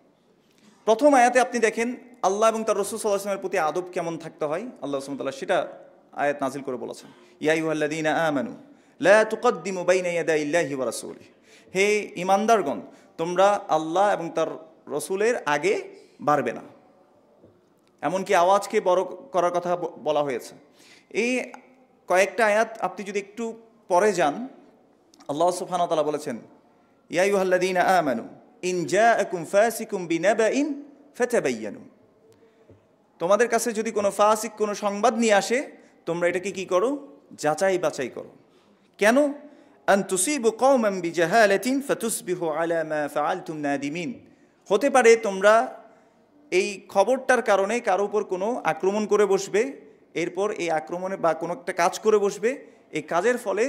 প্রথম আয়াতে আপনি দেখেন আল্লাহ এবং তার রাসূল সাল্লাল্লাহু আলাইহি ওয়াসাল্লামের প্রতি আদব কেমন থাকতে হয়, আল্লাহ সুবহানাহু ওয়া তাআলা সেটা আয়াত নাজিল করে বলেছেন, ইয়া আইয়ুহাল্লাযীনা আমানু লা তুকদ্দিমু বাইনা ইয়াদাইল্লাহি ওয়া রাসূলিহি, হে ঈমানদারগণ, তোমরা আল্লাহ এবং তার রসুলের আগে বাড়বে না। এমনকি আওয়াজকে বড় করার কথা বলা হয়েছে। এই কয়েকটা আয়াত আপনি যদি একটু পরে যান, আল্লাহ সুবহানাহু ওয়া তাআলা বলেছেন, ইয়া আইয়ুহাল্লাযীনা আমানু ইন জাআকুম ফাসিকুম বিনাবাইন ফাতাবায়ানু, তোমাদের কাছে যদি কোনো ফাসিক কোনো সংবাদ নিয়ে আসে, তোমরা এটাকে কি করো? যাচাই বাছাই করো। কেন? আন তুসিবু কওমান বিজাহালাতিন ফাতুসবিহু আলা মা ফাআলতুম নাদিমিন, হতে পারে তোমরা এই খবরটার কারণে কারো উপর কোনো আক্রমণ করে বসবে, এরপর এই আক্রমণে বা কোনো একটা কাজ করে বসবে, এই কাজের ফলে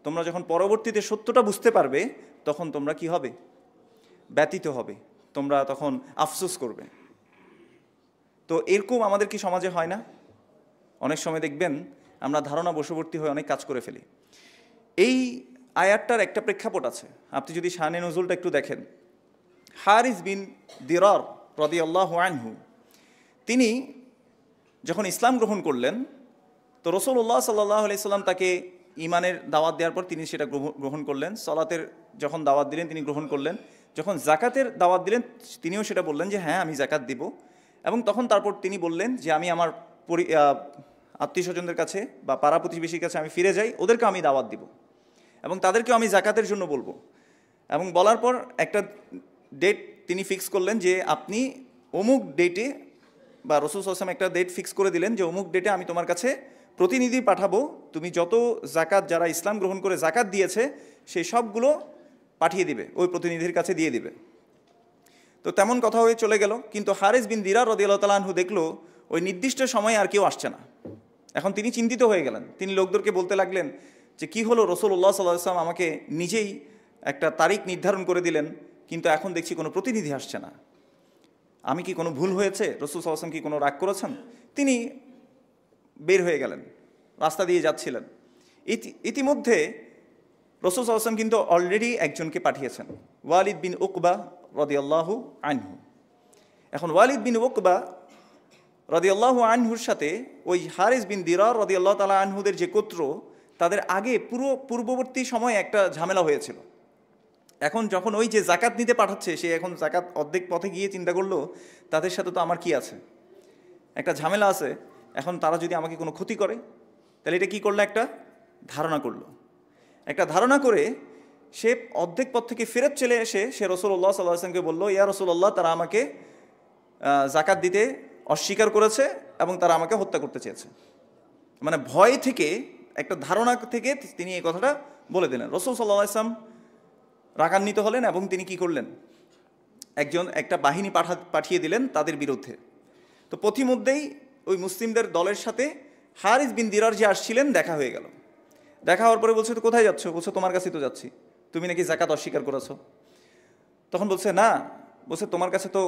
তোমরা যখন পরবর্তীতে সত্যটা বুঝতে পারবে, তখন তোমরা কি হবে? ব্যতীত হবে, তোমরা তখন আফসোস করবে। তো এরকম আমাদের কি সমাজে হয় না? অনেক সময় দেখবেন আমরা ধারণা বশবর্তী হয়ে অনেক কাজ করে ফেলি। এই আয়াতটার একটা প্রেক্ষাপট আছে, আপনি যদি শানে নজুলটা একটু দেখেন। হারিস বিন দিরার রাদিয়াল্লাহু আনহু, তিনি যখন ইসলাম গ্রহণ করলেন, তো রাসূলুল্লাহ সাল্লাল্লাহু আলাইহি সাল্লাম তাকে ঈমানের দাওয়াত দেওয়ার পর তিনি সেটা গ্রহণ করলেন। সালাতের যখন দাওয়াত দিলেন তিনি গ্রহণ করলেন। যখন জাকাতের দাওয়াত দিলেন তিনিও সেটা বললেন যে হ্যাঁ আমি জাকাত দিব। এবং তখন তারপর তিনি বললেন যে আমি আমার আত্মীয় স্বজনদের কাছে বা পাড়া প্রতিবেশীর কাছে আমি ফিরে যাই, ওদেরকে আমি দাওয়াত দিব এবং তাদেরকেও আমি জাকাতের জন্য বলবো। এবং বলার পর একটা ডেট তিনি ফিক্স করলেন যে আপনি অমুক ডেটে, বা রাসূল সাল্লাল্লাহু আলাইহি ওয়াসাল্লাম একটা ডেট ফিক্স করে দিলেন যে অমুক ডেটে আমি তোমার কাছে প্রতিনিধি পাঠাবো, তুমি যত জাকাত যারা ইসলাম গ্রহণ করে জাকাত দিয়েছে সেই সবগুলো পাঠিয়ে দিবে, ওই প্রতিনিধির কাছে দিয়ে দিবে। তো তেমন কথা হয়ে চলে গেল। কিন্তু হারিস বিন দিরার রাদিয়াল্লাহু তাআলা আনহু দেখলো ওই নির্দিষ্ট সময়ে আর কেউ আসছে না। এখন তিনি চিন্তিত হয়ে গেলেন। তিনি লোকদেরকে বলতে লাগলেন যে কি হলো, রাসূলুল্লাহ সাল্লাল্লাহু আলাইহি ওয়াসাল্লাম আমাকে নিজেই একটা তারিখ নির্ধারণ করে দিলেন, কিন্তু এখন দেখছি কোনো প্রতিনিধি আসছে না। আমি কি কোনো ভুল হয়েছে? রাসূল সাল্লাল্লাহু আলাইহি ওয়াসাল্লাম কি কোনো রাগ করেছেন? তিনি বের হয়ে গেলেন, রাস্তা দিয়ে যাচ্ছিলেন। ইতিমধ্যে রাসূল সাল্লাল্লাহু আলাইহি ওয়াসাল্লাম কিন্তু অলরেডি একজনকে পাঠিয়েছেন, ওয়ালিদ বিন উকবা রাদিয়াল্লাহু আনহু। এখন ওয়ালিদ বিন উকবা রাদিয়াল্লাহু আনহুর সাথে ওই হারিস বিন দিরার রাদিয়াল্লাহু তাআলা আনহুদের যে গোত্র, তাদের আগে পূর্ববর্তী সময়ে একটা ঝামেলা হয়েছিল। এখন যখন ওই যে জাকাত নিতে পাঠাচ্ছে, সে এখন জাকাত অর্ধেক পথে গিয়ে চিন্তা করলো তাদের সাথে তো আমার কি আছে, একটা ঝামেলা আছে, এখন তারা যদি আমাকে কোনো ক্ষতি করে, তাহলে এটা কী করলো, একটা ধারণা করলো। একটা ধারণা করে সে অর্ধেক পথ থেকে ফেরত চলে এসে সে রাসূলুল্লাহ সাল্লাল্লাহু আলাইহি ওয়াসাল্লামকে বলল, ইয়া রাসূলুল্লাহ, তারা আমাকে জাকাত দিতে অস্বীকার করেছে এবং তারা আমাকে হত্যা করতে চেয়েছে। মানে ভয় থেকে, একটা ধারণা থেকে তিনি এই কথাটা বলে দিলেন। রাসূল সাল্লাল্লাহু আলাইহি ওয়াসাল্লাম রাগান্বিত হলেন এবং তিনি কি করলেন, একটা বাহিনী পাঠিয়ে দিলেন তাদের বিরুদ্ধে। তো পথিমধ্যেই ওই মুসলিমদের দলের সাথে হারিস বিন দিরার যে আসছিলেন দেখা হয়ে গেল। দেখা হওয়ার পরে বলছে, তো কোথায় যাচ্ছ? বলছে, তোমার কাছেই তো যাচ্ছি, তুমি নাকি জাকাত অস্বীকার করেছো। তখন বলছে, না, বলছে তোমার কাছে তো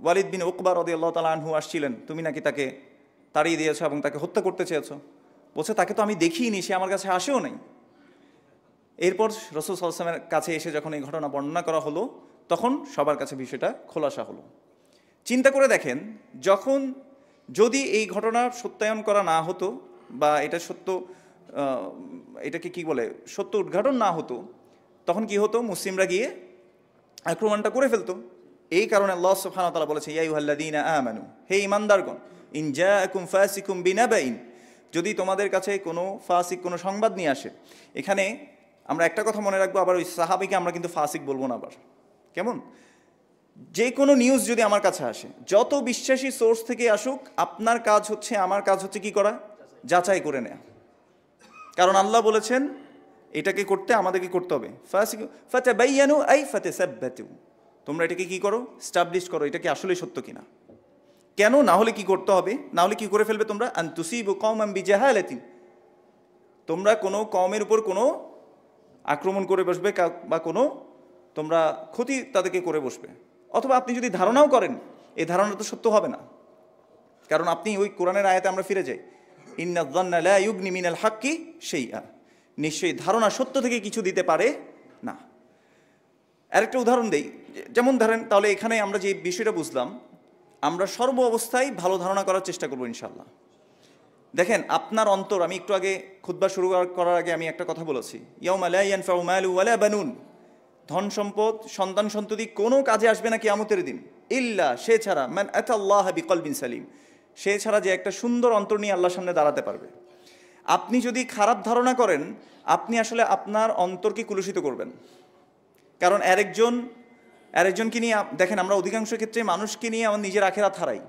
ওয়ালিদ বিন উকবা রাদিয়াল্লাহু তাআলা আনহু আসছিলেন, তুমি নাকি তাকে তাড়িয়ে দিয়েছো এবং তাকে হত্যা করতে চেয়েছো। বলছে, তাকে তো আমি দেখিনি, সে আমার কাছে আসেও নাই। এরপর রাসূল সাল্লাল্লাহু আলাইহি ওয়াসাল্লামের কাছে এসে যখন এই ঘটনা বর্ণনা করা হলো, তখন সবার কাছে বিষয়টা খোলাসা হলো। চিন্তা করে দেখেন, যদি এই ঘটনা সত্যায়ন করা না হতো বা এটাকে কি বলে, সত্য উদ্ঘাটন না হতো, তখন কি হতো, মুসলিমরা গিয়ে আক্রমণটা করে ফেলতো। এই কারণে আল্লাহ সুবহানাহু ওয়া তাআলা বলেছে, ইয়া আইয়ুহাল্লাযীনা আমানু, হে ঈমানদারগণ, ইন জাআকুম ফাসিকুম বিনাবাইন, যদি তোমাদের কাছে কোনো ফাসিক কোনো সংবাদ নিয়ে আসে। এখানে আমরা একটা কথা মনে রাখবো, আবার ওই সাহাবীকে আমরা কিন্তু ফাসিক বলবো না আবার, কেমন? যে কোনো নিউজ যদি আমার কাছে আসে, যত বিশ্বাসী সোর্স থেকে আসুক, আপনার কাজ হচ্ছে, আমার কাজ হচ্ছে কি করা, যাচাই করে নেয়া। কারণ আল্লাহ বলেছেন এটাকে করতে, আমাদেরকে করতে হবে। ফাতাবায়ানু আই ফাতাসাব্বাতু, তোমরা এটাকে কি করো, স্টাবলিশ করো, এটা কি আসলে সত্য কিনা। কেন? না হলে কি করতে হবে, না হলে কি করে ফেলবে তোমরা, আন তুসিবু কওমান বিজাহালাতিন, তোমরা কোনো কওমের উপর কোনো আক্রমণ করে বসবে বা কোনো তোমরা ক্ষতি তাদেরকে করে বসবে। অথবা আপনি যদি ধারণাও করেন, এই ধারণা তো সত্য হবে না। কারণ আপনি ওই কোরআনের আয়াতে আমরা ফিরে যাই, ইন্নায-যন্না লা ইউগনি মিনাল হাক্কি শাইআ, নিশ্চয়ই ধারণা সত্য থেকে কিছু দিতে পারে না। আরেকটা উদাহরণ দেই, যেমন ধরেন, তাহলে এখানে আমরা যে বিষয়টা বুঝলাম, আমরা সর্ব অবস্থায় ভালো ধারণা করার চেষ্টা করবো ইনশাআল্লাহ। দেখেন, আপনার অন্তর, আমি একটু আগে খুতবা শুরু করার আগে আমি একটা কথা বলেছি, ইয়াউমা লা ইয়ানফাউ মালু ওয়ালা বানুন, ধন সম্পদ সন্তান সন্ততি কোনো কাজে আসবে না কিয়ামতের দিন, ইল্লা, সে ছাড়া, মান আতাল্লাহা বিকলবিন সালিম, সে ছাড়া যে একটা সুন্দর অন্তর নিয়ে আল্লাহর সামনে দাঁড়াতে পারবে। আপনি যদি খারাপ ধারণা করেন, আপনি আসলে আপনার অন্তরকে কুলুষিত করবেন। কারণ আরেকজনকে নিয়ে, দেখেন, আমরা অধিকাংশ ক্ষেত্রে মানুষকে নিয়ে আমার নিজের আখেরাত হারাই।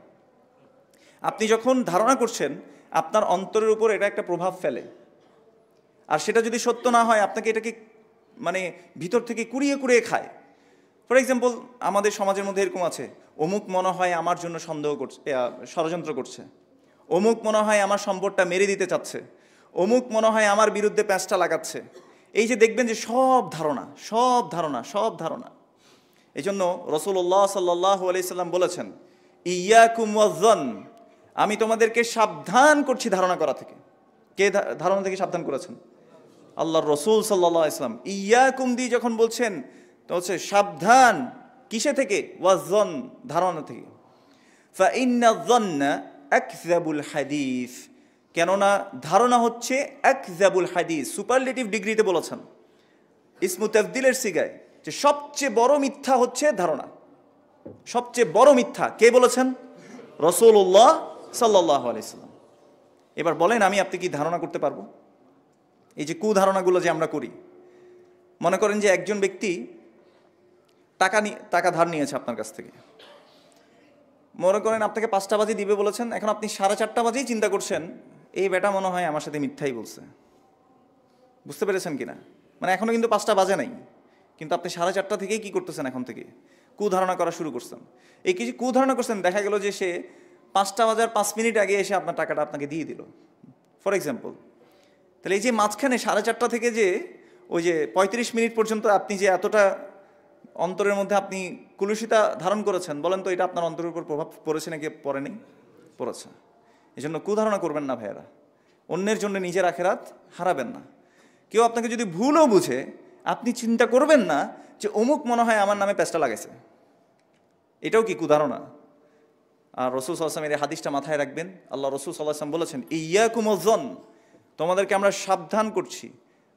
আপনি যখন ধারণা করছেন, আপনার অন্তরের উপর এটা একটা প্রভাব ফেলে, আর সেটা যদি সত্য না হয়, আপনাকে এটাকে মানে ভিতর থেকে কুড়িয়ে কুড়িয়ে খায়। ফর এক্সাম্পল, আমাদের সমাজের মধ্যে এরকম আছে, অমুক মনে হয় আমার জন্য সন্দেহ করছে, ষড়যন্ত্র করছে, অমুক মনে হয় আমার সম্পদটা মেরে দিতে চাচ্ছে, অমুক মনে হয় আমার বিরুদ্ধে প্যাঁচটা লাগাচ্ছে। এই যে দেখবেন যে সব ধারণা। এই জন্য রাসূলুল্লাহ সাল্লাল্লাহু আলাইহি সাল্লাম বলেছেন, ইয়াকুম ওয়ায-যন, আমি তোমাদেরকে সাবধান করছি ধারণা করা থেকে। কে ধারণা থেকে সাবধান করেছেন? আল্লাহর রাসূল সাল্লাল্লাহু আলাইহি সাল্লাম। ইয়াকুম দিয়ে যখন বলছেন, তো হচ্ছে সাবধান কিসে থেকে? ওয়ায-যন, ধারণা থেকে। ফা ইন্নায-যন্না আকযাবুল হাদিস, কেননা ধারণা হচ্ছে আকযাবুল হাদিস, সুপারলেটিভ ডিগ্রিতে বলেছেন, ইসমু তাফদিলের সিগায়, যে সবচেয়ে বড় মিথ্যা হচ্ছে ধারণা। সবচেয়ে বড় মিথ্যা কে বলেছেন? রাসূলুল্লাহ সাল্লাল্লাহু আলাইহি সাল্লাম। এবার বলেন, আমি আপনি কি ধারণা করতে পারবো? এই যে কুধারণাগুলো যে আমরা করি, মনে করেন যে একজন ব্যক্তি টাকা ধার নিয়েছে আপনার কাছ থেকে, মনে করেন আপনাকে 5টা বাজে দিবে বলেছেন, এখন আপনি 4:30 বাজেই চিন্তা করছেন, এই বেটা মনে হয় আমার সাথে মিথ্যাই বলছে। বুঝতে পেরেছেন কিনা? মানে এখনো কিন্তু 5টা বাজে নাই, কিন্তু আপনি 4:30 থেকেই কি করতেছেন, এখন থেকে কুধারণা করা শুরু করছেন। এই কিছু কুধারণা করছেন, দেখা গেল যে সে 5টা বাজার 5 মিনিট আগে এসে আপনার টাকাটা আপনাকে দিয়ে দিল, ফর এক্সাম্পল। তাহলে এই যে মাঝখানে 4:30 থেকে যে ওই যে 35 মিনিট পর্যন্ত আপনি যে এতটা অন্তরের মধ্যে আপনি কুলুষিতা ধারণ করেছেন, বলেন তো এটা আপনার অন্তরের উপর প্রভাব পড়েছে নাকি পড়েনি? পড়েছে। এই জন্য কুধারণা করবেন না ভাইয়েরা, অন্যের জন্য নিজের আখেরাত হারাবেন না। কেউ আপনাকে যদি ভুলও বুঝে, আপনি চিন্তা করবেন না যে অমুক মনে হয় আমার নামে প্যাঁচটা লাগাইছে। এটাও কি কুধারণা? আর রসুল সাল্লাল্লাহু আলাইহি ওয়াসাল্লামের এই হাদিসটা মাথায় রাখবেন। আল্লাহ রসুল সাল্লাল্লাহু আলাইহি ওয়াসাল্লাম বলেছেন, ইয়াকুমুয-যন, তোমাদেরকে আমরা সাবধান করছি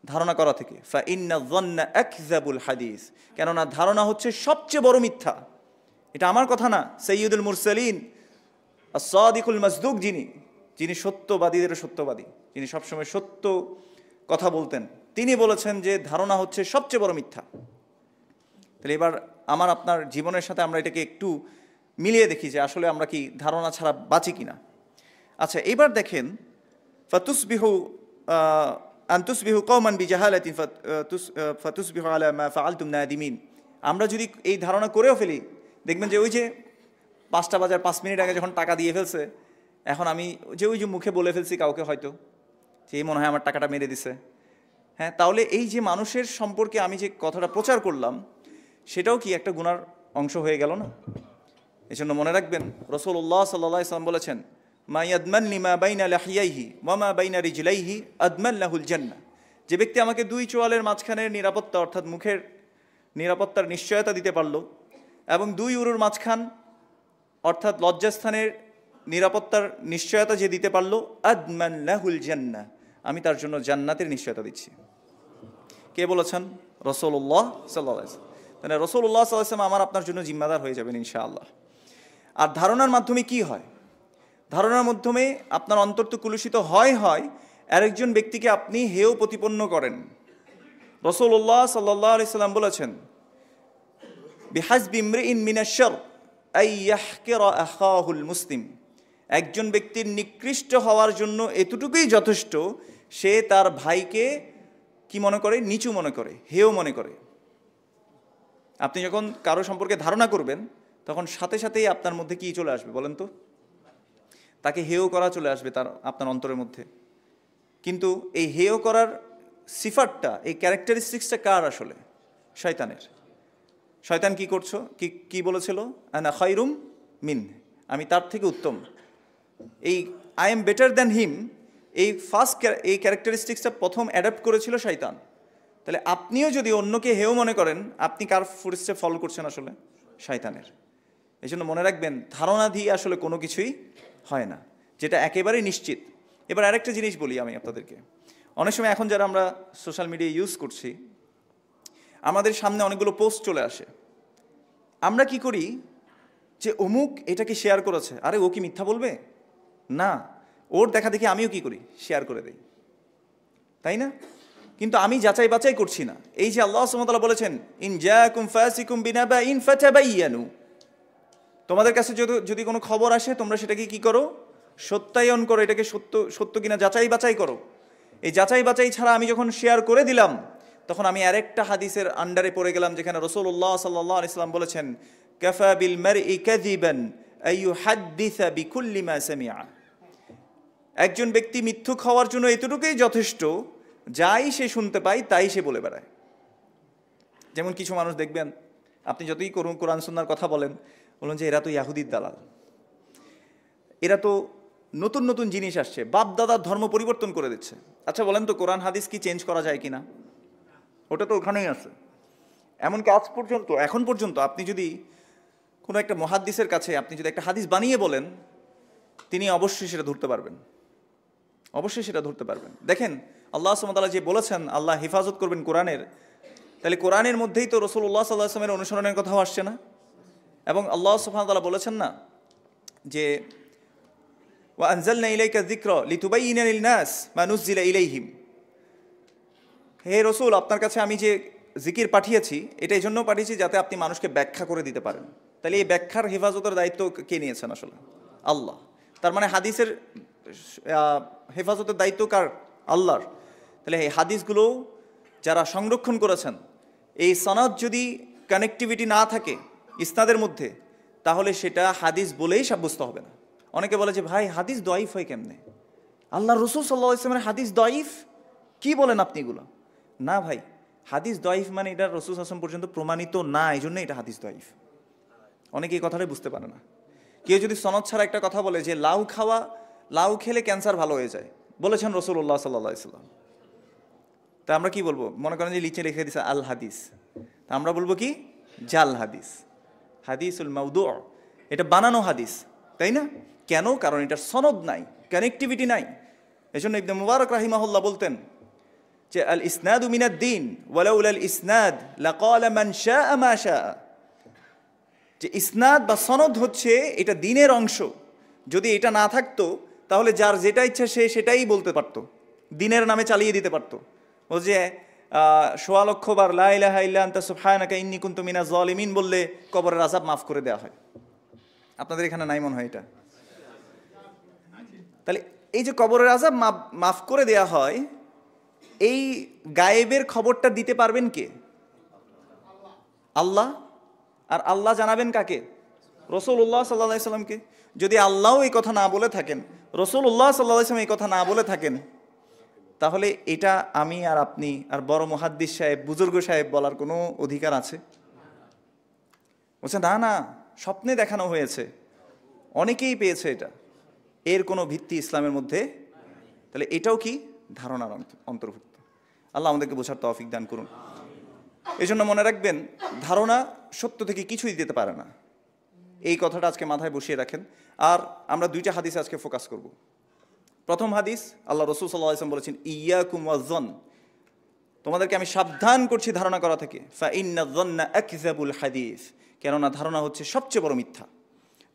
ধারণা করা থেকে। ফা ইন্না যন্না আকযাবুল হাদিস, কেননা ধারণা হচ্ছে সবচেয়ে বড় মিথ্যা। এটা আমার কথা না, সাইয়্যিদুল মুরসালিন আস-সাদিকুল মাসদুক, যিনি সত্যবাদীদের সত্যবাদী, যিনি সবসময় সত্য কথা বলতেন, তিনি বলেছেন যে ধারণা হচ্ছে সবচেয়ে বড় মিথ্যা। তাহলে এবার আমার আপনার জীবনের সাথে আমরা এটাকে একটু মিলিয়ে দেখি যে আসলে আমরা কি ধারণা ছাড়া বাঁচি কিনা। আচ্ছা, এবার দেখেন, ফাতুসবিহু আনতুসবিহু কওমান বিজাহালাতিন ফাতুসবিহু আলা মা ফাআলতুম নাদিমিন। আমরা যদি এই ধারণা করেও ফেলি, দেখবেন যে ওই যে 5টা বাজার 5 মিনিট আগে যখন টাকা দিয়ে ফেলছে, এখন আমি ওই যে মুখে বলে ফেলছি কাউকে হয়তো যে এই মনে হয় আমার টাকাটা মেরে দিছে, হ্যাঁ, তাহলে এই যে মানুষের সম্পর্কে আমি যে কথাটা প্রচার করলাম, সেটাও কি একটা গুনার অংশ হয়ে গেল না? এই জন্য মনে রাখবেন, রাসূলুল্লাহ সাল্লাল্লাহু আলাইহি ওয়াসাল্লাম বলেছেন, মা ইয়াদমান লিমা বাইনা লাহিয়াইহি ওয়া মা বাইনা রিজলাইহি আদমান লাহুল জান্নাহ। যে ব্যক্তি আমাকে 2 চোয়ালের মাঝখানের নিরাপত্তা, অর্থাৎ মুখের নিরাপত্তার নিশ্চয়তা দিতে পারলো, এবং 2 উরুর মাঝখান অর্থাৎ লজ্জাস্থানের নিরাপত্তার নিশ্চয়তা যে দিতে পারলো, আদমান লাহুল জান্নাহ, আমি তার জন্য জান্নাতের নিশ্চয়তা দিচ্ছি। কে বলেছেন? রাসূলুল্লাহ সাল্লাল্লাহু আলাইহি ওয়াসাল্লাম। তাহলে রাসূলুল্লাহ সাল্লাল্লাহু আলাইহি ওয়াসাল্লাম আমার আপনার জন্য জিম্মাদার হয়ে যাবেন ইনশাআল্লাহ। আর ধারণার মাধ্যমে কি হয়? ধারণার মাধ্যমে আপনার অন্তর তো কুলুষিত হয়, আরেকজন ব্যক্তিকে আপনি হেয় প্রতিপন্ন করেন। রাসূলুল্লাহ সাল্লাল্লাহু আলাইহি ওয়াসাল্লাম বলেছেন, বিহাসবি ইমরিইন মিনাশ শার আই ইয়াহকিরা আখাহুল মুসলিম। একজন ব্যক্তির নিকৃষ্ট হওয়ার জন্য এতটুকুই যথেষ্ট, সে তার ভাইকে কি মনে করে? নিচু মনে করে, হেয় মনে করে। আপনি যখন কারো সম্পর্কে ধারণা করবেন, তখন সাথে সাথেই আপনার মধ্যে কি চলে আসবে বলেন তো? তাকে হেয় করা চলে আসবে আপনার অন্তরের মধ্যে। কিন্তু এই হেয় করার সিফাতটা, এই ক্যারেক্টারিস্টিক্সটা কার আসলে? শয়তানের। শয়তান কি করছো, কি বলেছিল? আনা খায়রুম মিন, আমি তার থেকে উত্তম। এই আই এম বেটার দ্যান হিম, এই ক্যারেক্টারিস্টিক্সটা প্রথম অ্যাডাপ্ট করেছিল শয়তান। তাহলে আপনিও যদি অন্যকে হেয় মনে করেন, আপনি কার ফুটস্টেপ ফলো করছেন? আসলে শয়তানের। এই জন্য মনে রাখবেন, ধারণা দিয়ে আসলে কোনো কিছুই হয় না, যেটা একেবারেই নিশ্চিত। এবার আরেকটা জিনিস বলি আমি আপনাদেরকে। অনেক সময় এখন যারা আমরা সোশ্যাল মিডিয়া ইউজ করছি, আমাদের সামনে অনেকগুলো পোস্ট চলে আসে। আমরা কি করি যে অমুক এটাকে শেয়ার করেছে, আরে ও কি মিথ্যা বলবে? না, ওর দেখা দেখি আমিও কি করি, শেয়ার করে দেই, তাই না? কিন্তু আমি যাচাই বাছাই করছি না। এই যে আল্লাহ সুবহানাহু ওয়া তাআলা বলেছেন, ইন জাআকুম ফাসিকুম বিনাবাইন ফাতাবায়ানু, তোমাদের কাছে যদি কোনো খবর আসে, তোমরা সেটাকে কি করো? সত্যায়ন করো, এটাকে সত্য কিনা যাচাই বাছাই করো। এই যাচাই বাছাই ছাড়া আমি যখন শেয়ার করে দিলাম, তখন আমি আরেকটা হাদিসের আন্ডারে পড়ে গেলাম, যেখানে রাসূলুল্লাহ সাল্লাল্লাহু আলাইহি ওয়াসাল্লাম বলেছেন, কাফা বিল মারই কাযিবান আইয়ুহাদ্দিসা বিকুল্লি মা সামিআ। একজন ব্যক্তি মিথ্যুক হওয়ার জন্য এতটুকুই যথেষ্ট, যাই সে শুনতে পায় তাই সে বলে বেড়ায়। যেমন কিছু মানুষ দেখবেন, আপনি যতই করুন কোরআন সুন্নাহর কথা বলেন যে এরা তো ইয়াহুদির দালাল, এরা তো নতুন নতুন জিনিস আসছে, বাপ দাদার ধর্ম পরিবর্তন করে দিচ্ছে। আচ্ছা বলেন তো, কোরআন হাদিস কি চেঞ্জ করা যায় কিনা? ওটা তো ওখানেই আছে। এমনকি আজ পর্যন্ত, এখন পর্যন্ত আপনি যদি কোনো একটা মুহাদ্দিসের কাছে আপনি যদি একটা হাদিস বানিয়ে বলেন, তিনি অবশ্যই সেটা ধরতে পারবেন, অবশ্যই সেটা ধরতে পারবেন। দেখেন, আল্লাহ সুবহানাহু ওয়া তাআলা যে বলেছেন আল্লাহ হেফাজত করবেন কোরআনের, তাহলে কোরআনের মধ্যেই তো রাসূলুল্লাহ সাল্লাল্লাহু আলাইহি ওয়াসাল্লামের অনুসরণের কথাও আসছে না? এবং আল্লাহ সুবহানাহু ওয়া তাআলা বলেছেন না যে ওয়া আনজালনা ইলাইকা যিকরা লিতুবাইয়িনা লিন-নাস মা নুযিলা ইলাইহিম, হে রাসূল, আপনার কাছে আমি যে জিকির পাঠিয়েছি, এটা এই জন্য পাঠিয়েছি যাতে আপনি মানুষকে ব্যাখ্যা করে দিতে পারেন। তাহলে এই ব্যাখ্যার হেফাজতের দায়িত্ব কে নিয়েছেন? আসলে আল্লাহ। তার মানে হাদিসের হেফাজতের দায়িত্ব কার? আল্লাহর। তাহলে এই হাদিসগুলো যারা সংরক্ষণ করেছেন, এই সনদ যদি কানেক্টিভিটি না থাকে ইসনাদের মধ্যে, তাহলে সেটা হাদিস বলেই সাব্যস্ত হবে না। অনেকে বলে যে ভাই হাদিস দয়ীফ হয় কেমনে? আল্লাহ রাসূল সাল্লাল্লাহু আলাইহি ওয়াসাল্লামের হাদিস দয়ীফ? কি বলেন আপনি এগুলো? না ভাই, হাদিস দয়ীফ মানে এটা রাসূল সাল্লাল্লাহু আলাইহি ওয়াসাল্লাম পর্যন্ত প্রমাণিত না, এই জন্য এটা হাদিস দয়ীফ। অনেকে এই কথাটাই বুঝতে পারে না। কেউ যদি সনদ ছাড়া একটা কথা বলে যে লাউ খেলে ক্যান্সার ভালো হয়ে যায়, বলেছেন রাসূলুল্লাহ সাল্লাল্লাহু আলাইহি ওয়াসাল্লাম, তা আমরা কি বলবো? মনে করেন যে নিচে লিখে দিছে আল হাদিস, তা আমরা বলবো কি? জাল হাদিস, হাদিসুল মাউদু, এটা বানানো হাদিস, তাই না? কেন? কারণ এটার সনদ নাই, কানেক্টিভিটি নাই। এজন্য ইবনে মুবারক রাহিমাহুল্লাহ বলতেন যে আল ইসনাদু মিনাদ দ্বীন ওয়ালাউলা আল ইসনাদ লাকালা মান শাআ মা শাআ, যে ইসনাদ বা সনদ হচ্ছে এটা দ্বীনের অংশ। যদি এটা না থাকতো তাহলে যার যেটা ইচ্ছা সে সেটাই বলতে পারতো, দ্বীনের নামে চালিয়ে দিতে পারতো। ও যে ১৬ লক্ষ বার লা ইলাহা ইল্লা আনতা সুবহানাকা ইন্নী কুনতু মিনাজ জালিমিন বললে কবরের আযাব মাফ করে দেওয়া হয়। আপনাদের এখানে নাই মনে হয় এটা? তাহলে এই যে কবরের আযাব মাফ করে দেওয়া হয়, এই গায়েবের খবরটা দিতে পারবেন কে? আল্লাহ। আর আল্লাহ জানাবেন কাকে? রাসূলুল্লাহ সাল্লাল্লাহু আলাইহি সাল্লামকে। যদি আল্লাহও এই কথা না বলে থাকেন, রাসূলুল্লাহ সাল্লাল্লাহু আলাইহি সাল্লাম এই কথা না বলে থাকেন, তাহলে এটা আমি আর আপনি আর বড় মুহাদ্দিস সাহেব, বুজুর্গ সাহেব বলার কোনো অধিকার আছে? বলছে না না, স্বপ্নে দেখানো হয়েছে, অনেকেই পেয়েছে, এটা এর কোনো ভিত্তি ইসলামের মধ্যে। তাহলে এটাও কি? ধারণার অন্তর্ভুক্ত। আল্লাহ আমাদেরকে বোঝার তৌফিক দান করুন। এই জন্য মনে রাখবেন, ধারণা সত্য থেকে কিছুই দিতে পারে না, এই কথাটা আজকে মাথায় বসিয়ে রাখেন। আর আমরা দুইটা হাদিসে আজকে ফোকাস করব। প্রথম হাদিস, আল্লাহ রাসূল সাল্লাল্লাহু আলাইহি ওয়াসাল্লাম বলেছেন ইয়াকুম ওয়াজ-যন, তোমাদেরকে আমি সাবধান করছি ধারণা করা থেকে। ফা ইন্নায-যন্না আকযাবুল হাদিস, কেননা ধারণা হচ্ছে সবচেয়ে বড় মিথ্যা।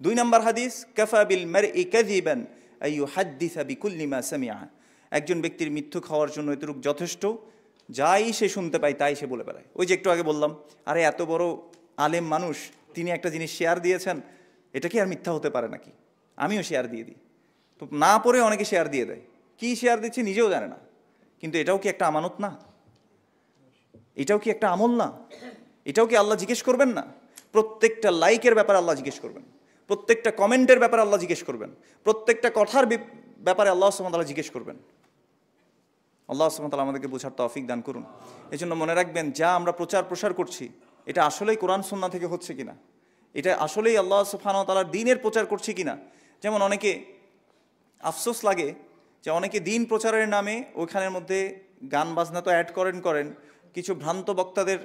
২ নম্বর হাদিস, কাফা বিল মারই কাযিবান আইয়ুহাদ্দিসা বিকুল্লি মা সামিআ, একজন ব্যক্তির মিথ্যুক হওয়ার জন্য এতটুকু যথেষ্ট, যাই সে শুনতে পায় তাই সে বলে বেড়ায়। ওই যে একটু আগে বললাম, আরে এত বড় আলেম মানুষ, তিনি একটা জিনিস শেয়ার দিয়েছেন, এটা কি আর মিথ্যা হতে পারে নাকি? আমিও শেয়ার দিয়ে দিই। তো না পড়ে অনেকে শেয়ার দিয়ে দেয়, কি শেয়ার দিচ্ছে নিজেও জানে না। কিন্তু এটাও কি একটা আমানত না? এটাও কি একটা আমল না? এটাও কি আল্লাহ জিজ্ঞেস করবেন না? প্রত্যেকটা লাইকের ব্যাপারে আল্লাহ জিজ্ঞেস করবেন, প্রত্যেকটা কমেন্টের ব্যাপারে আল্লাহ জিজ্ঞেস করবেন, প্রত্যেকটা কথার ব্যাপারে আল্লাহ সুবহানাহু ওয়া তাআলা জিজ্ঞেস করবেন। আল্লাহ সুবহানাহু ওয়া তাআলা আমাদেরকে বোঝার তৌফিক দান করুন। এই জন্য মনে রাখবেন, যা আমরা প্রসার করছি, এটা আসলেই কোরআন সুন্নাহ থেকে হচ্ছে কিনা, এটা আসলেই আল্লাহ সুবহানাহু ওয়া তাআলার দ্বীনের প্রচার করছি কিনা। যেমন অনেকে আফসোস লাগে যে অনেকে দিন প্রচারের নামে ওইখানের মধ্যে গান বাজনা তো অ্যাড করেন, কিছু ভ্রান্ত বক্তাদের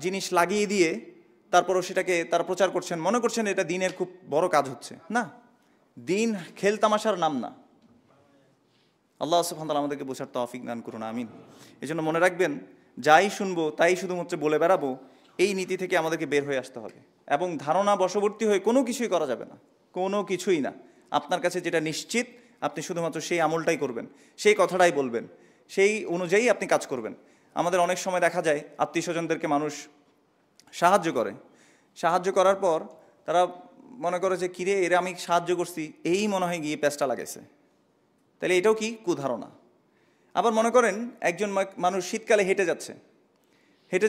জিনিস লাগিয়ে দিয়ে তারপরও সেটাকে তারা প্রচার করছেন, মনে করছেন এটা দিনের খুব বড় কাজ হচ্ছে। না, দিন খেলতামাশার নাম না। আল্লাহ সুবহানাহু ওয়া তাআলা আমাদেরকে বোঝার তৌফিক দান করুন, আমিন। এই জন্য মনে রাখবেন, যাই শুনবো তাই শুধুমাত্র বলে বেড়াবো, এই নীতি থেকে আমাদেরকে বের হয়ে আসতে হবে। এবং ধারণা বশবর্তী হয়ে কোনো কিছুই করা যাবে না, কোনো কিছুই না। আপনার কাছে যেটা নিশ্চিত, আপনি শুধুমাত্র সেই আমলটাই করবেন, সেই কথাটাই বলবেন, সেই অনুযায়ী আপনি কাজ করবেন। আমাদের অনেক সময় দেখা যায় আত্মীয় স্বজনদেরকে মানুষ সাহায্য করার পর তারা মনে করে যে কিরে, এরা আমি সাহায্য করছি, এই মনে হয় গিয়ে প্যাঁচটা লাগাইছে। তাহলে এটাও কি? কুধারণা। আবার মনে করেন একজন মানুষ শীতকালে হেঁটে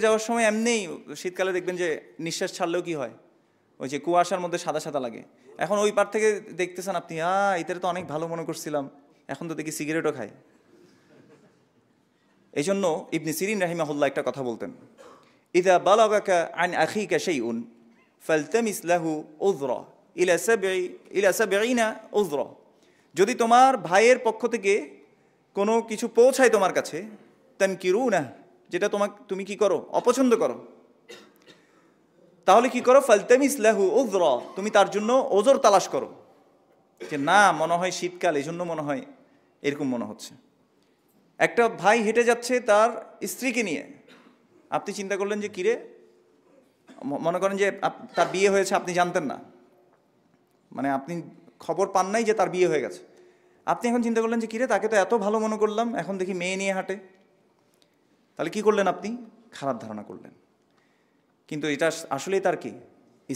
যাওয়ার সময় এমনিই শীতকালে দেখবেন যে নিঃশ্বাস ছাড়লেও কি হয়, ওই যে কুয়াশার মধ্যে সাদা সাদা লাগে। এখন ওই পার থেকে দেখতেছেন আপনি, এটারে তো অনেক ভালো মনে করছিলাম, এখন তো দেখি সিগারেটও খায়। এই জন্য ইবনে সিরিন রাহিমাহুল্লাহ একটা কথা বলতেন, ইযা বালাগাকা আন আখিকা শাইউন ফালতামিস লাহু উযরা ইলা সাবঈনা উযরা, যদি তোমার ভাইয়ের পক্ষ থেকে কোনো কিছু পৌঁছায় তোমার কাছে, তানকিরুনা, যেটা তুমি কি করো? অপছন্দ করো, তাহলে কি করো? ফালতামিস লাহু উযরা, তুমি তার জন্য ওজর তালাশ করো, যে না মনে হয় শীতকাল, এই জন্য মনে হয় এরকম মনে হচ্ছে। একটা ভাই হেঁটে যাচ্ছে তার স্ত্রীকে নিয়ে, আপনি চিন্তা করলেন যে কিরে, মনে করেন যে তার বিয়ে হয়েছে, আপনি জানতেন না, মানে আপনি খবর পান নাই যে তার বিয়ে হয়ে গেছে। আপনি এখন চিন্তা করলেন যে কিরে, তাকে তো এত ভালো মনে করলাম, এখন দেখি মেয়ে নিয়ে হাঁটে। তাহলে কি করলেন? আপনি খারাপ ধারণা করলেন, কিন্তু এটা আসলেই তার কি?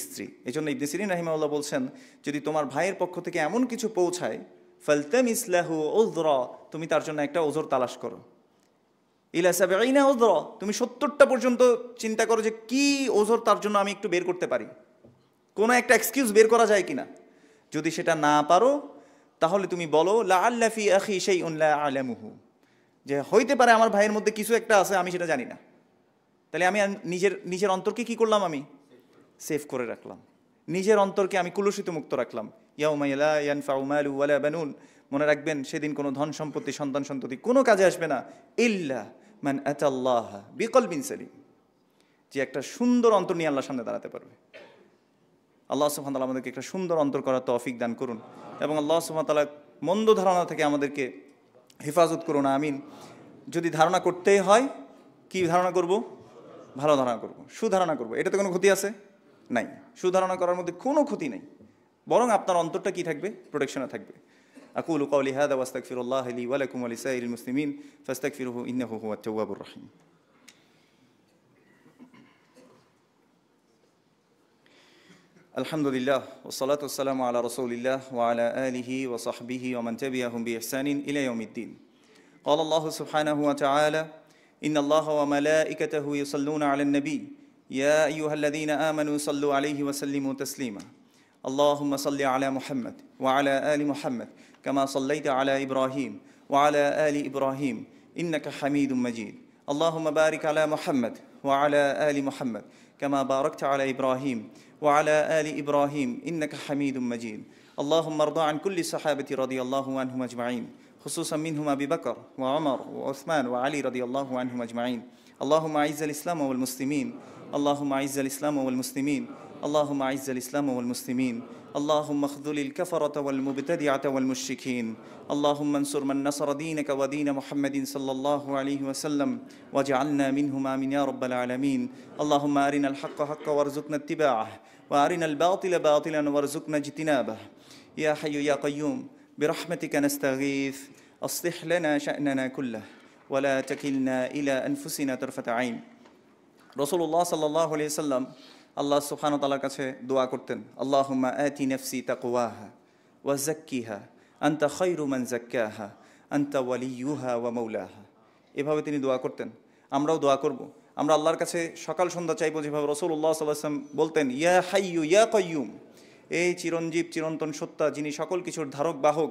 স্ত্রী। এই জন্য ইবনে সিরিন রাহিমাহুল্লাহ বলছেন, যদি তোমার ভাইয়ের পক্ষ থেকে এমন কিছু পৌঁছায়, ফালতামিস লাহু উযরা, তুমি তার জন্য একটা ওজর তালাশ করো, ইলা সাবঈনা উযরা, তুমি ৭০টা পর্যন্ত চিন্তা করো যে কি ওজর তার জন্য আমি একটু বের করতে পারি, কোনো একটা এক্সকিউজ বের করা যায় কিনা। যদি সেটা না পারো, তাহলে তুমি বলো লাআল্লা ফি আখি শাইউন লা আ'লামুহু, যে হইতে পারে আমার ভাইয়ের মধ্যে কিছু একটা আছে, আমি সেটা জানি না। তাহলে আমি নিজের অন্তরকে কি করলাম? আমি সেভ করে রাখলাম। নিজের অন্তরকে আমি কুলুষিত মুক্ত রাখলাম। ইয়াউমা লা ইয়ানফাউ মালু ওয়ালা বানুন, মনে রাখবেন সেদিন কোনো ধন সম্পত্তি সন্তান সন্ততি কোনো কাজে আসবে না, ইল্লা মান আতাল্লাহ বিকলবিন সালিম, যে একটা সুন্দর অন্তর নিয়ে আল্লাহর সামনে দাঁড়াতে পারবে। আল্লাহ সুবহানাহু ওয়া তাআলা আমাদেরকে একটা সুন্দর অন্তর করার তৌফিক দান করুন এবং আল্লাহ সুবহানাহু ওয়া তাআলা মন্দ ধারণা থেকে আমাদেরকে হেফাজত করুন, আমিন। যদি ধারণা করতেই হয়, কি ধারণা করব? ভালো ধারণা করব, সুধারণা করব। এটাতে কোনো ক্ষতি আছে? নাই। সুধারণা করার মধ্যে কোনো ক্ষতি নেই, বরং আপনার অন্তরটা কি থাকবে? প্রোটেকশনে থাকবে। আকুলু কাওলি হাযা ওয়া আস্তাগফিরুল্লাহ লি ওয়া লাকুম ওয়া লিসাইরিল মুসলিমিন ফাস্তাগফিরুহু ইন্নাহু হুয়াত তাওয়াবুর রহিম। আলহামদুলিল্লাহ ওয়াসসালাতু ওয়াসসালামু আলা রাসূলিল্লাহ ওয়া আলা আলিহি ওয়া সাহবিহি ওয়া মান তাবিআহুম বিইহসানিন ইলা ইয়াউমিদ্দিন। قال الله سبحانه وتعالى إن الله وملائكته يصلون على النبي يا أيها الذين آمنوا صلوا عليه وسلموا تسليما اللهم صل على محمد وعلى آل محمد كما صليت على إبراهيم وعلى آل إبراهيم إنك حميد مجيد اللهم بارك على محمد وعلى آل محمد كما باركت على إبراهيم وعلى آل إبراهيم إنك حميد مجيد اللهم ارض عن كل الصحابة رضي الله عنهم أجمعين خصوصا منهم أبي بكر وعمر وعثمان وعلي رضي الله عنهم أجمعين اللهم أعز الإسلام والمسلمين اللهم أعز الإسلام والمسلمين اللهم أعز الإسلام والمسلمين اللهم اخذل الكفرة والمبتدعة والمشركين اللهم انصر من نصر دينك ودين محمد صلى الله عليه وسلم واجعلنا منهم آمين يا رب العالمين اللهم أرنا الحق حقا وارزقنا اتباعه وأرنا الباطل باطلا وارزقنا اجتنابه يا حي يا قيوم برحمتك نستغيث أصلح لنا شأننا كله ولا تكلنا إلى أنفسنا طرفة عين রাসূলুল্লাহ সাল্লাল্লাহু আলাইহি সাল্লাম আল্লাহ সুবহানাহু ওয়া তাআলার কাছে দোয়া করতেন, আল্লাহুম্মা আতি নাফসি তাকওয়াহা ওয়া যাক্কিহা আনতা খায়রু মান যাক্কাহা আনতা ওয়ালিয়ুহা ওয়া মাওলাহা। এভাবে তিনি দোয়া করতেন, আমরাও দোয়া করব। আমরা আল্লাহর কাছে সকাল সন্ধ্যা চাইবো যেভাবে রাসূলুল্লাহ সাল্লাল্লাহু আলাইহি ওয়াসাল্লাম বলতেন, ইয়া হাইয়ু ইয়া কাইয়ুম, এই চিরঞ্জীব চিরন্তন সত্তা যিনি সকল কিছুর ধারক বাহক,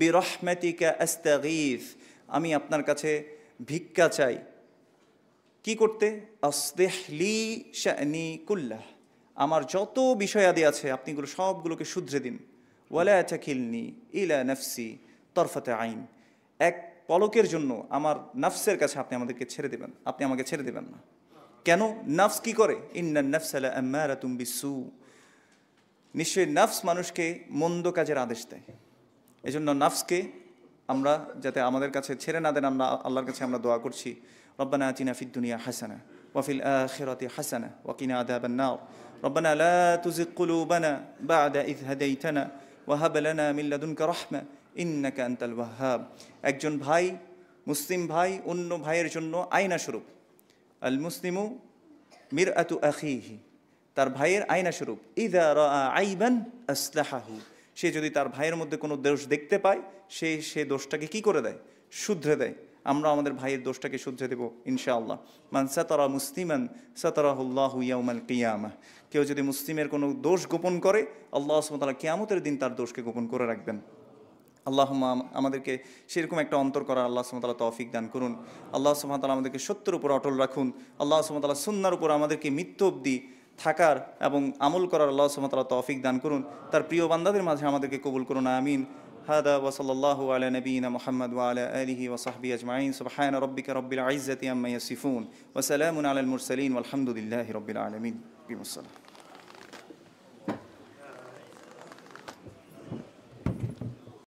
বিরহমাতিকা আস্তাগীথ, আমি আপনার কাছে ভিক্ষা চাই। কি করতে? আসলিহ লি শা'নি কুল্লাহ, আমার যত বিষয়াদি আছে আপনি এগুলো সবগুলোকে শুধরে দিন। ওয়ালা তাকিলনি ইলা নাফসি তরফাতে আইন, এক পলকের জন্য আমার নাফসের কাছে আপনি আমাদেরকে ছেড়ে দেবেন, আপনি আমাকে ছেড়ে দেবেন না। কেন? নাফস কি করে? ইন্নান নাফসা লাআম্মারাতুম বিসসু, নিশ্চয়ই নাফস মানুষকে মন্দ কাজের আদেশ দেয়। এজন্য নাফসকে আমরা যাতে আমাদের কাছে ছেড়ে না দেন, আমরা আল্লাহর কাছে আমরা দোয়া করছি, ربنا آتنا في الدنيا حسنة وفي الآخرة حسنة وقنا عذاب النار ربنا لا تزغ قلوبنا بعد إذ هديتنا وهب لنا من لدنك رحمة إنك أنت الوهاب। একজন ভাই, মুসলিম ভাই অন্য ভাইয়ের জন্য আয়না স্বরূপ। আল মুসলিমু মিরআতু আখিহি, তার ভাইয়ের আয়না স্বরূপ। ইযা রাআ আইবান আসলাহাহু, সে যদি তার ভাইয়ের মধ্যে কোনো দোষ দেখতে পায় সে দোষটাকে কি করে দেয়? শুধরে দেয়। আমরা আমাদের ভাইয়ের দোষটাকে শুধরে দেব ইনশাআল্লাহ। মান সাতারা মুসলিমান সাতারাহুল্লাহু ইয়াউমাল কিয়ামাহ, কেউ যদি মুসলিমের কোনো দোষ গোপন করে আল্লাহ সুবহানাহু ওয়া তাআলা কিয়ামতের দিন তার দোষকে গোপন করে রাখবেন। আল্লাহুম্মা আমাদেরকে সেরকম একটা অন্তর করার আল্লাহ সুবহানাহু ওয়া তাআলা তৌফিক দান করুন। আল্লাহ সুবহানাহু ওয়া তাআলা আমাদেরকে সত্যের উপর অটল রাখুন। আল্লাহ সুবহানাহু ওয়া তাআলা সুন্নাহর উপর আমাদেরকে মৃত্যু অবধি থাকার এবং আমল করার আল্লাহ সুবহানাহু ওয়া তাআলা তৌফিক দান করুন। তার প্রিয় বান্দাদের মাঝে আমাদেরকে কবুল করুন, আমিন। هذا وصلى الله على نبينا محمد وعلى آله وصحبه أجمعين سبحان ربك رب العزة عما يصفون وسلام على المرسلين والحمد لله رب العالمين.